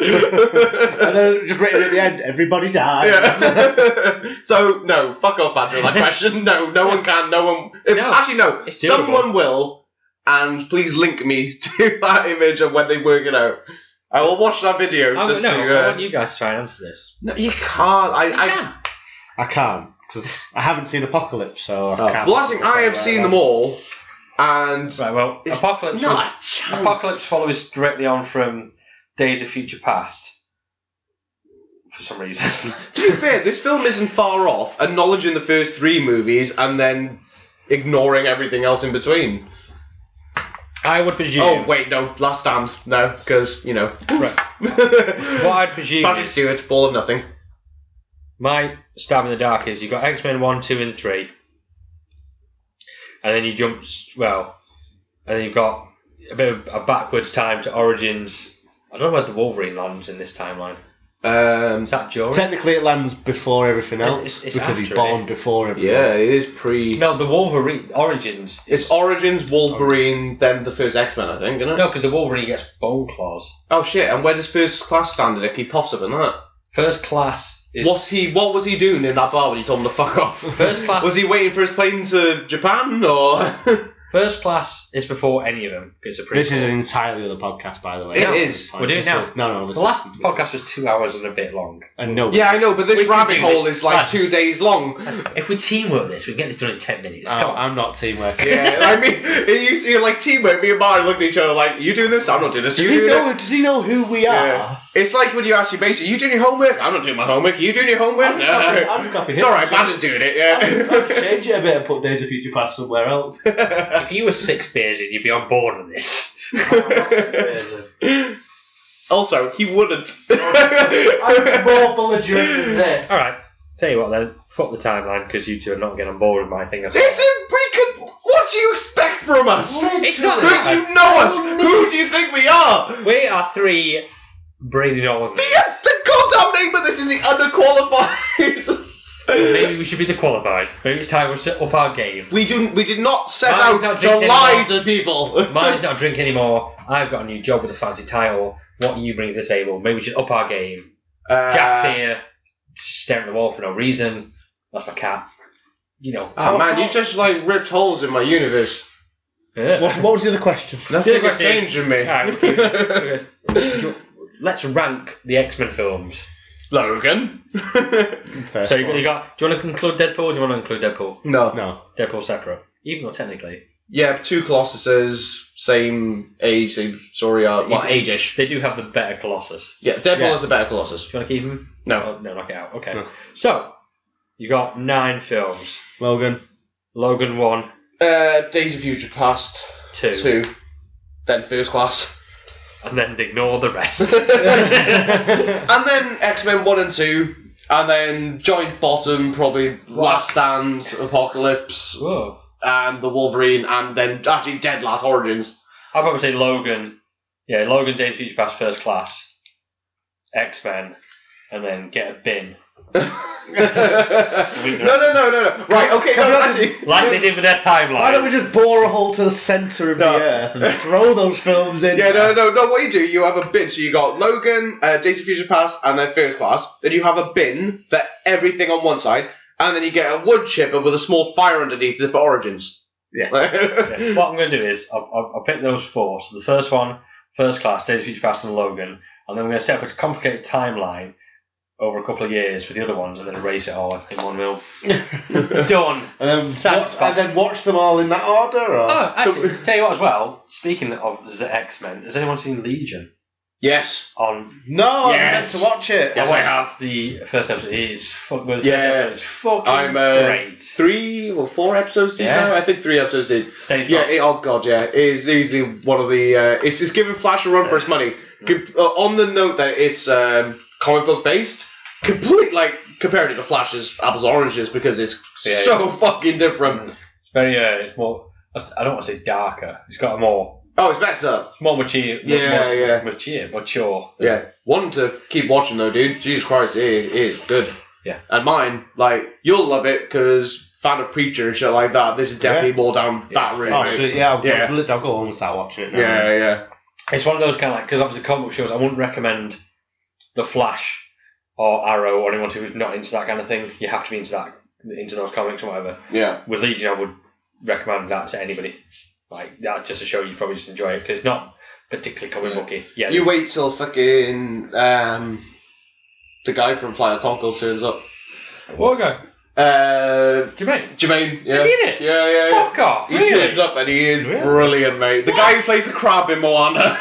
And then just written at the end, everybody dies. Yeah. So, no, fuck off, Andrew, that question. No one can, Actually, no, someone will, and please link me to that image of when they work it out. I will watch that video. I want you guys to try and answer this. No, you can't. I can't because I haven't seen Apocalypse, so I can't. Well, I have seen them all, and right. Well, Apocalypse follows directly on from Days of Future Past. For some reason. To be fair, this film isn't far off, acknowledging the first 3 movies and then ignoring everything else in between. I would presume. Oh wait, no, Last Stand, no, because Right. What I'd presume. Patrick Stewart, Ball of Nothing. My stab in the dark is you've got X-Men 1, 2, and 3, and then you jump. And then you've got a bit of a backwards time to Origins. I don't know where the Wolverine lands in this timeline. Is that during? Technically, it lands before everything else it's because he's born before everything. Yeah, it is pre. No, the Wolverine Origins. It's Origins, Wolverine, then the first X-Men, I think, isn't it? No, because the Wolverine gets bone claws. Oh shit! And where does First Class stand in it? He pops up in that. First Class is. What was he doing in that bar when he told him to fuck off? First Class. Was he waiting for his plane to Japan or? First Class is before any of them. It's a This is an entirely other podcast, by the way. It is. We're doing it now. No. The last podcast was 2 hours and a bit long. And no. Yeah, I know, but this rabbit hole is like 2 days long. If we teamwork this, we can get this done in 10 minutes. Come on. I'm not teamwork. Yeah, I mean, you see, like teamwork. Me and Martin looked at each other like, "You doing this? I'm not doing this." Does he know who we are? Yeah. It's like when you ask your base, "You doing your homework?" "I'm not doing my homework." "You doing your homework?" I'm copying it's alright, Badger's doing it. Yeah. Change it a bit and put Days of Future Past somewhere else. If you were 6 beers in, you'd be on board with this. Also, he wouldn't. I'm more belligerent than this. Alright, tell you what then, fuck the timeline because you two are not getting on board with my thing. What do you expect from us? It's not you know us. Who do you think we are? We are 3 Brady Nolan. The goddamn name of this is the Unqualified. Maybe we should be the Qualified. Maybe it's time we set up our game. We did not set Mine's out not to lie to people. Mine's not drink anymore. I've got a new job with a fancy title. What are you bringing to the table? Maybe we should up our game. Jack's here, just staring at the wall for no reason. That's my cat. You know. Oh man, you just like ripped holes in my universe. Yeah. What was the other question? Nothing has changed in me. Alright, let's rank the X-Men films. Logan. So you got. Do you want to include Deadpool? Or do you want to include Deadpool? No. Deadpool separate, even though technically. Yeah, 2 Colossuses, same age, same story arc. Well, age-ish. They do have the better Colossus. Yeah, Deadpool is the better Colossus. Do you want to keep him? No. Oh, no, knock it out. Okay. No. So, you got 9 films. Logan 1. Days of Future Past. 2. Then First Class. And then ignore the rest. And then X-Men 1 and 2. And then Joint Bottom, probably Last Stand, Apocalypse. Whoa. And the Wolverine, and then actually Dead Last Origins. I'd probably say Logan. Yeah, Logan, Days of Future Past, First Class, X-Men, and then get a bin. No. Right, okay, no, actually. Like they did with their timeline. Why don't we just bore a hole to the centre of the earth and throw those films in? Yeah, no. What you do, you have a bin. So you got Logan, Days of Future Past, and then First Class. Then you have a bin for everything on one side. And then you get a wood chipper with a small fire underneath it for Origins. Yeah. Yeah. What I'm going to do is, I'll pick those 4. So the first one, First Class, Days of Future Past and Logan. And then I'm going to set up a complicated timeline over a couple of years for the other ones and then erase it all in one meal. Done. And then watch them all in that order? Or? Oh, actually, tell you what as well, speaking of the X-Men, has anyone seen Legion? Yes. No, yes. I meant to watch it. Yes, I have. The first episode is fucking I'm great. 3 or 4 episodes deep now. I think 3 episodes deep. Oh god, yeah. It is easily one of the. It's just giving Flash a run for its money. On the note that it's comic book based, compared to Flash's apples and oranges because it's so fucking different. It's very. It's more. I don't want to say darker. It's got a more. Oh, it's better. More mature. Mature. Yeah. One to keep watching though, dude. Jesus Christ, it is good. Yeah. And mine, you'll love it because fan of Preacher and shit like that. This is definitely more down that route. Oh, so, I'll go home and start watching it now. Yeah. It's one of those kind of because obviously comic book shows, I wouldn't recommend The Flash or Arrow or anyone who's not into that kind of thing. You have to be into those comics or whatever. Yeah. With Legion, I would recommend that to anybody. That's just a show you probably just enjoy it because it's not particularly comic booky. Yeah. You wait till fucking the guy from Flight of Conchords turns up. What guy? Jermaine. Yeah. Is he in it? Yeah. Fuck off. He turns up and he is brilliant, mate. The guy who plays a crab in Moana.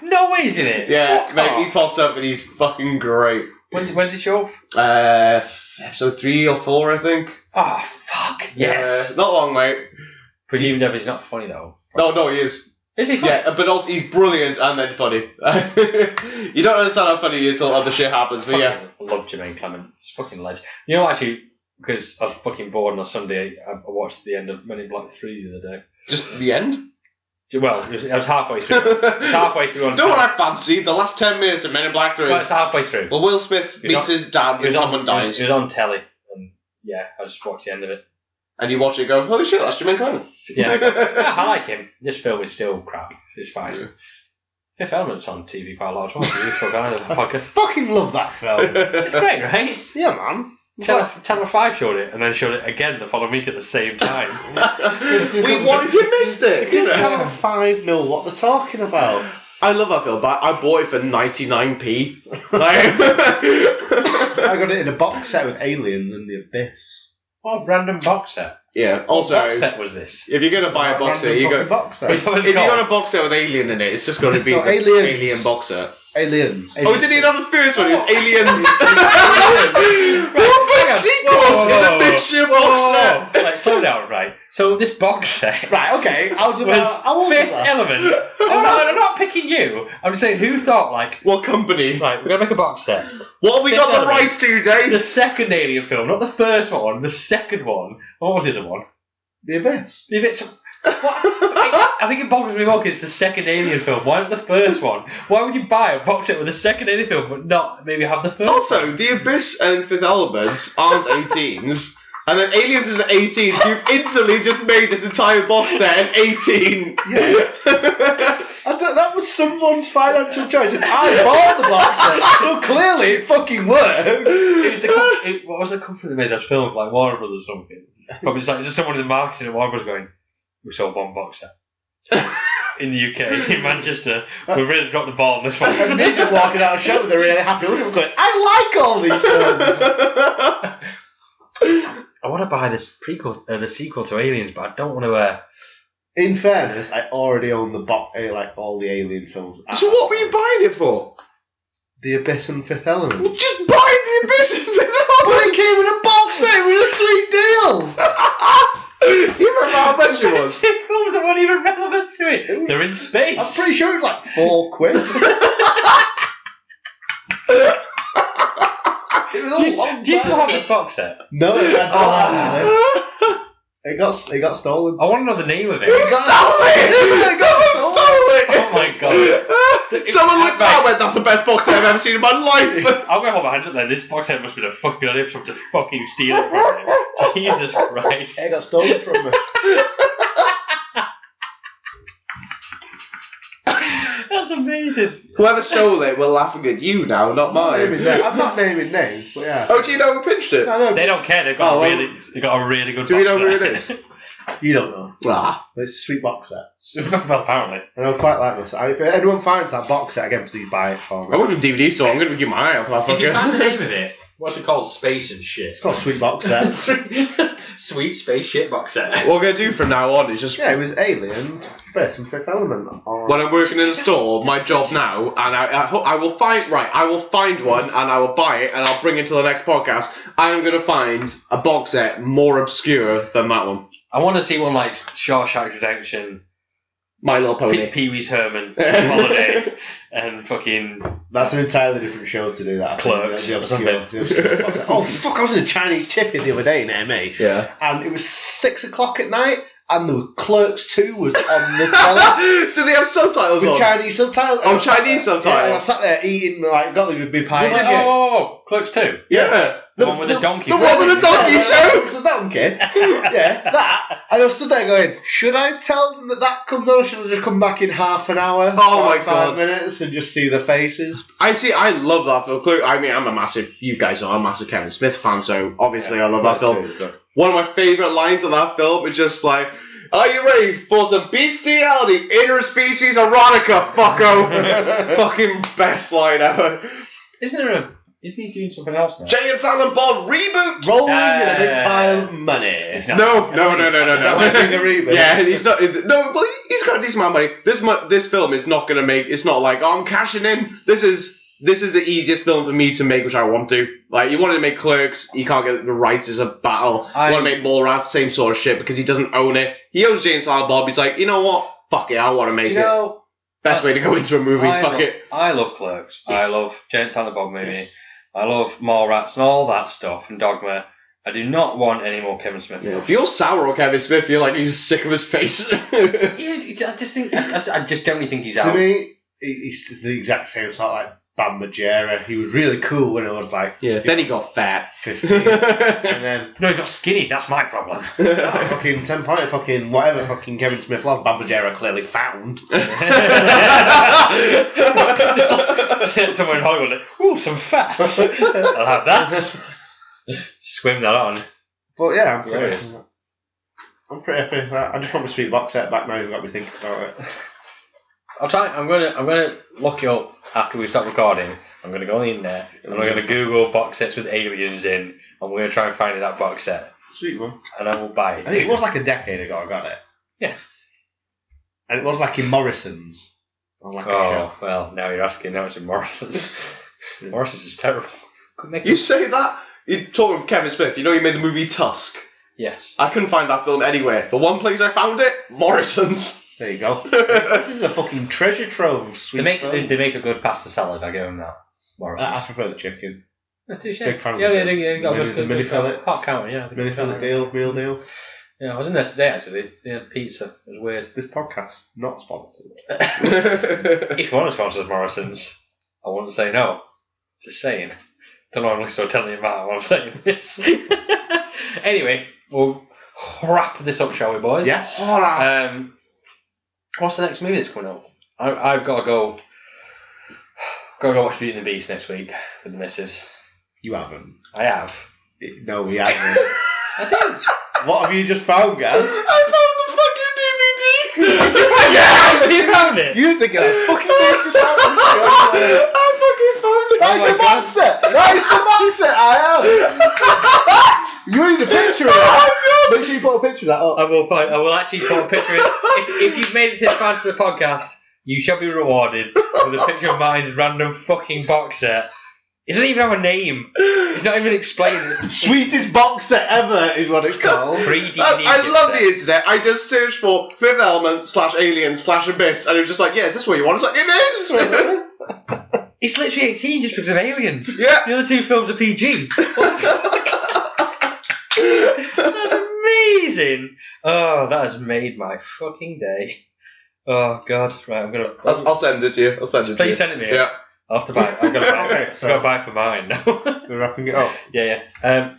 No way he's in it. Yeah, Fuck mate. off. He pops up and he's fucking great. When's it show? Episode 3 or 4, I think. Oh fuck. Yes. Not long, mate. But even though he's not funny though. No, he is. Is he funny? Yeah, but also he's brilliant and then funny. You don't understand how funny he is until other shit happens, but yeah. I love Jermaine Clement. It's fucking legend. You know, actually, because I was fucking bored on a Sunday, I watched the end of Men in Black 3 the other day. Just the end? Well, I was halfway through. It's halfway through. Don't what I fancy. The last 10 minutes of Men in Black 3. Well, it's halfway through. Well, Will Smith meets his dad and someone dies. It was on telly. And yeah, I just watched the end of it. And you watch it and go, holy shit, that's Jermaine Clement. Yeah, I like him. This film is still crap. It's fine. Yeah. Fifth Element's on TV quite a lot as well. I fucking love that film. It's great, right? Yeah, man. Channel 5 showed it and then showed it again the following week at the same time. What if you missed it? Because Channel 5 know what they're talking about. I love that film, but I bought it for 99p. I got it in a box set with Aliens and The Abyss. What a random box set. Yeah, also... What box set was this? If you're going to buy a box set, you got... If you got a box set with Alien in it, it's just going to be the Alien box set. Alien. Oh, did he have the first one? It was Aliens. What the sequels in a mixture box set? Right, slow down, right. So this box set... Right, okay. I was Fifth Element. I'm not picking you. I'm just saying, who thought, like... What company? Right, we're going to make a box set. What have we got the rights to, Dave? The second Alien film, not the first one, the second one. What was the other one? The Abyss. The Abyss. I think it boggles me more because it's the second Alien film. Why not the first one? Why would you buy a box set with the second Alien film but not maybe have the first Also, one? The Abyss and Fifth Element aren't 18s. And then Aliens is an 18, so you've instantly just made this entire box set an 18. Yeah. That was someone's financial choice, and I bought the box set, so clearly it fucking worked. What was the company that made that film? Like Warner Brothers or something? Probably it's just someone in the marketing at Warner Brothers going, we sold one box set. In the UK, in Manchester, we really dropped the ball on this one. And me just walking out of the shop with a really happy look at me going, I like all these films. I want to buy this the sequel to Aliens, but I don't want to. In fairness, I already own the like all the Alien films. So what were you buying it for? The Abyss and Fifth Element. Well, just buy The Abyss and Fifth Element! But it came in a box set, it was a sweet deal! You remember how much it was? Two films that weren't even relevant to it. They're in space. I'm pretty sure it was like £4. It was a long time. Do you still have this box set? No, I don't actually. It got stolen. I want to know the name of it. Who stole it? Someone stole it! Oh my god. Someone looked at it and went, that's the best box set I've ever seen in my life! I'm going to hold my hands up there. This box set must be a fucking idea for someone to fucking steal it from him. Jesus Christ. It got stolen from me. That's amazing. Whoever stole it, we're laughing at you now, not mine. I'm not naming names, but yeah. Oh, do you know who pinched it? No, they don't care. They've got a really good. Do we know who it is? You don't know. Ah. It's a sweet box set. Well, apparently. And I quite like this. If anyone finds that box set again, please buy it for me. I went to a DVD store. I'm going to keep my eye out for that fucker. If you find the name of it, what's it called? Space and shit. It's called Sweet Box Set. Sweet space shit box set. What we're going to do from now on is just... Yeah, it was Aliens, Abyss and Fifth Element. When I'm working in a store, my job now, and I will find one, and I will buy it, and I'll bring it to the next podcast. I'm going to find a box set more obscure than that one. I want to see one like Shawshank Redemption, My Little Pony, Pee-wee's Herman, Holiday, and fucking... That's an entirely different show to do that. Clerks. Oh, fuck, I was in a Chinese chippy the other day near me. Yeah. And it was 6 o'clock at night, and the Clerks 2 was on the telly. Did they have subtitles with on? Chinese subtitles. Oh, Chinese subtitles. Yeah, and I sat there eating, like, got the big pie. Oh, Clerks 2? Yeah. The one with the donkey. The one with the donkey show? It's a donkey. Yeah, that. And I was stood there going, should I tell them that comes on, or should I just come back in half an hour? Oh my god. 5 minutes and just see the faces? I love that film. I mean, I'm a massive Kevin Smith fan, so obviously I love that film. One of my favourite lines of that film is just like, are you ready for some bestiality, interspecies erotica, fucko? Fucking best line ever. Isn't he doing something else now? Jay and Silent Bob reboot! Rolling in a big pile of money. No. Yeah, he's not. No, well, he's got a decent amount of money. This film is not going to make. It's not like, oh, I'm cashing in. This is the easiest film for me to make, which I want to. Like, you wanted to make Clerks, you can't get the rights as a battle. You want to make Mallrats, same sort of shit, because he doesn't own it. He owns Jay and Silent Bob. He's like, you know what? Fuck it, I want to make it. Best way to go into a movie. Fuck it. I love Clerks. Yes. I love Jay and Silent Bob movie. Yes. I love Mallrats and all that stuff and Dogma. I do not want any more Kevin Smith. Yeah, if you're sour on Kevin Smith, you're like, he's sick of his face. Yeah, I just generally think he's out. To me, he's the exact same sort of like Bam Margera. He was really cool when it was like... Yeah, then he got fat. 15. And then... No, he got skinny, that's my problem. Fucking 10 point, fucking whatever fucking Kevin Smith lost, Bam Margera clearly found. Somewhere in Hollywood, like, ooh, some fat. I'll have that. Swim that on. But yeah, I'm pretty happy with that. I just want the Sweet box set back now. You've got me thinking about it. I'll try. I'm gonna look it up after we stop recording. I'm gonna go on the internet and I'm gonna Google box sets with aliens in. I'm gonna try and find that box set. Sweet one. And I will buy it. I think it was like a decade ago I got it. Yeah. And it was like in Morrison's. Like well, now you're asking. Now it's in Morrison's. Morrison's is terrible. You say that? You're talking of Kevin Smith. You know he made the movie Tusk? Yes. I couldn't find that film anywhere. The one place I found it, Morrison's. There you go. This is a fucking treasure trove of sweet they make a good pasta salad, I give them that. Morrison's. I prefer the chicken. Big fan of they got the mini fillet. Hot counter, yeah. Mini fillet deal, meal deal. Yeah, I was in there today actually. They had pizza. It was weird. This podcast, not sponsored. If you want to sponsor Morrison's, I wouldn't say no. Just saying. Don't know why I'm still telling you about what I'm saying this. Anyway, we'll wrap this up, shall we, boys? Yeah. What's the next movie that's coming up? I've got to go watch Beauty and the Beast next week with the missus. You haven't. I have. No, we haven't. I did. What have you just found, guys? I found the fucking DVD! Yeah! You found it? You think I'm fucking making that? I fucking found it! That is the box set! That is the box set! I am! You need a picture of that! Make sure you put a picture of that up. I will actually put a picture of it. If you've made it this far to the podcast, you shall be rewarded with a picture of Martin's random fucking box set. It doesn't even have a name. It's not even explained. Sweetest box set ever is what it's called. 3D. I love the internet. I just searched for Fifth Element /Alien /Abyss, and it was just like, yeah, is this what you want? It's like, it is! It's literally 18 just because of Aliens. Yeah. The other two films are PG. That's amazing. Oh, that has made my fucking day. Oh, God. Right, I'm going to... I'll send it to you. Please send it me. Yeah. I'll have to buy it. I've got to buy it. Okay, I've got to buy it for mine now. We're wrapping it up. Yeah. I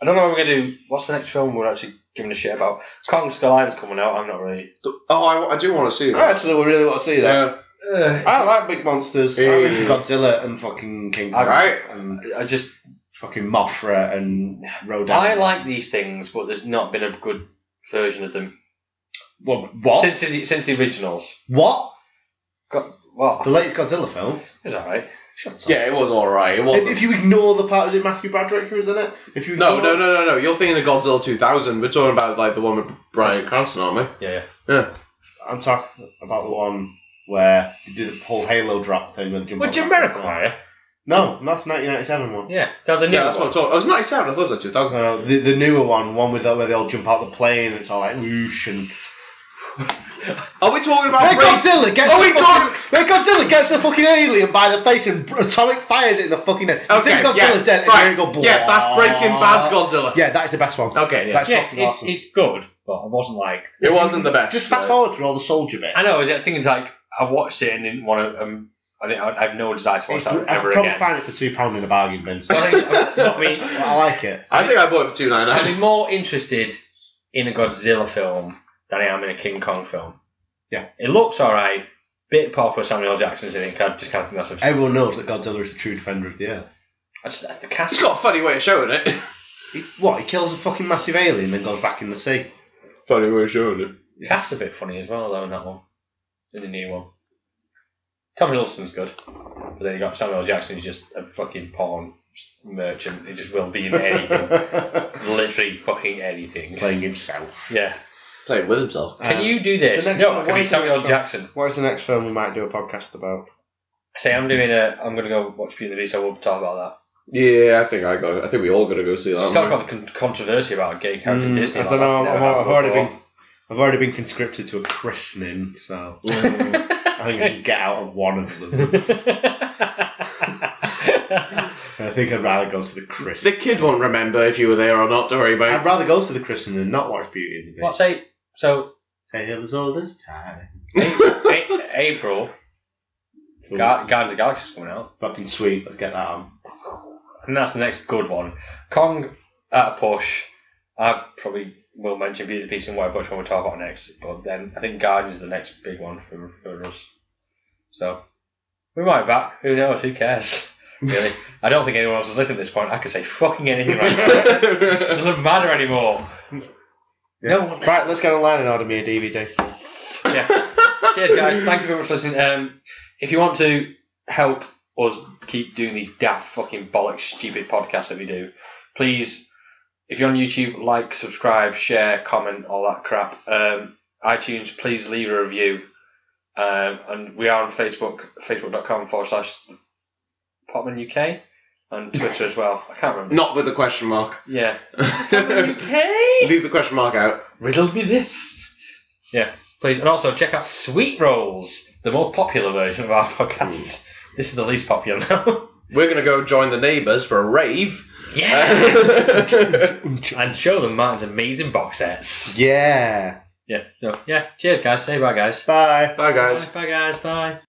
don't know what we're going to do. What's the next film we're actually giving a shit about? Kong Skull Island's coming out. I'm not really... Oh, I do want to see that. I actually really want to see that. I like big monsters. I'm into Godzilla and fucking King Kong. Right. And I just fucking Mothra and Rodan. I like these things, but there's not been a good version of them. What? Since the originals. What? What? The latest Godzilla film? It was alright. Shut up. Yeah, it was alright. It wasn't. If you ignore the part, is it Matthew Broderick who was in it? If you No. You're thinking of Godzilla 2000. We're talking about like the one with Bryan Cranston, aren't we? Yeah. I'm talking about the one where they do the whole Halo drop thing and jump. With Jamiroquai? No, that's the 1997 one. Yeah. So the new that's what I'm talking. Oh, it was 97. I thought it was like 2000. No, the newer one with where they all jump out the plane and it's all like whoosh and. Are we talking about Where Godzilla gets the fucking alien by the face and atomic fires it in the fucking head. You think Godzilla's dead right. and then you go, yeah, that's Breaking Bad's Godzilla. Yeah, that is the best one. Okay, yeah. That's yes, awesome. it's good, but I wasn't like... It wasn't the best. Just fast forward through all the soldier bit. I know, the thing is like, I watched it and didn't want to... I have no desire to watch that ever I'd probably again. find it for £2 in a bargain bin. I like it. I think I bought it for $2.99. I'd be more interested in a Godzilla film than I am in a King Kong film. Yeah. It looks alright. Bit pop with Samuel L. Jackson's in it. I just kind of think that's absurd. Everyone knows that Godzilla is the true defender of the earth. That's the cast. It's got a funny way of showing it. He kills a fucking massive alien and then goes back in the sea. Funny way of showing it. The cast's a bit funny as well, though, in that one. In the new one. Tom Hiddleston's good. But then you got Samuel L. Jackson, who's just a fucking porn merchant. He just will be in anything. Literally fucking anything. Playing himself. Yeah. Playing with himself. Can you do this? No, it can be Samuel L. Jackson. What is the next film we might do a podcast about? Say I'm going to go watch Beauty and the Beast, so we'll talk about that. Yeah, I think I think we all got to go see that. Let's talk about the controversy about a gay character in Disney. I don't know. I've already been conscripted to a christening, so I think I can get out of one of them. I think I'd rather go to the christening. The kid won't remember if you were there or not. Don't worry about it. I'd rather go to the christening than not watch Beauty and the Beast. What's so? Tale as old as time. April. Guardians of the Galaxy's coming out. Fucking sweet. Let's get that on. And that's the next good one. Kong at a push. I probably will mention Beauty and the Beast and White Bush when we talk about next. But then I think Guardians is the next big one for us. So we might be back. Who knows? Who cares? Really? I don't think anyone else is listening at this point. I could say fucking anything right now. It doesn't matter anymore. Yeah. No one. Right, let's go online and order me a DVD. Yeah. Cheers, guys. Thank you very much for listening. If you want to help us keep doing these daft fucking bollocks stupid podcasts that we do, please, if you're on YouTube, like, subscribe, share, comment, all that crap. iTunes, please leave a review. And we are on Facebook, facebook.com/Potman UK, and Twitter as well. I can't remember. Not with the question mark. Yeah. Potman UK? Leave the question mark out. Riddle me this. Yeah, please. And also check out Sweet Rolls, the more popular version of our podcasts. This is the least popular now. We're going to go join the neighbours for a rave. Yeah! And show them Martin's amazing box sets. Yeah. Yeah. So, yeah. Cheers, guys. Say bye, guys. Bye. Bye, guys. Bye, guys. Bye.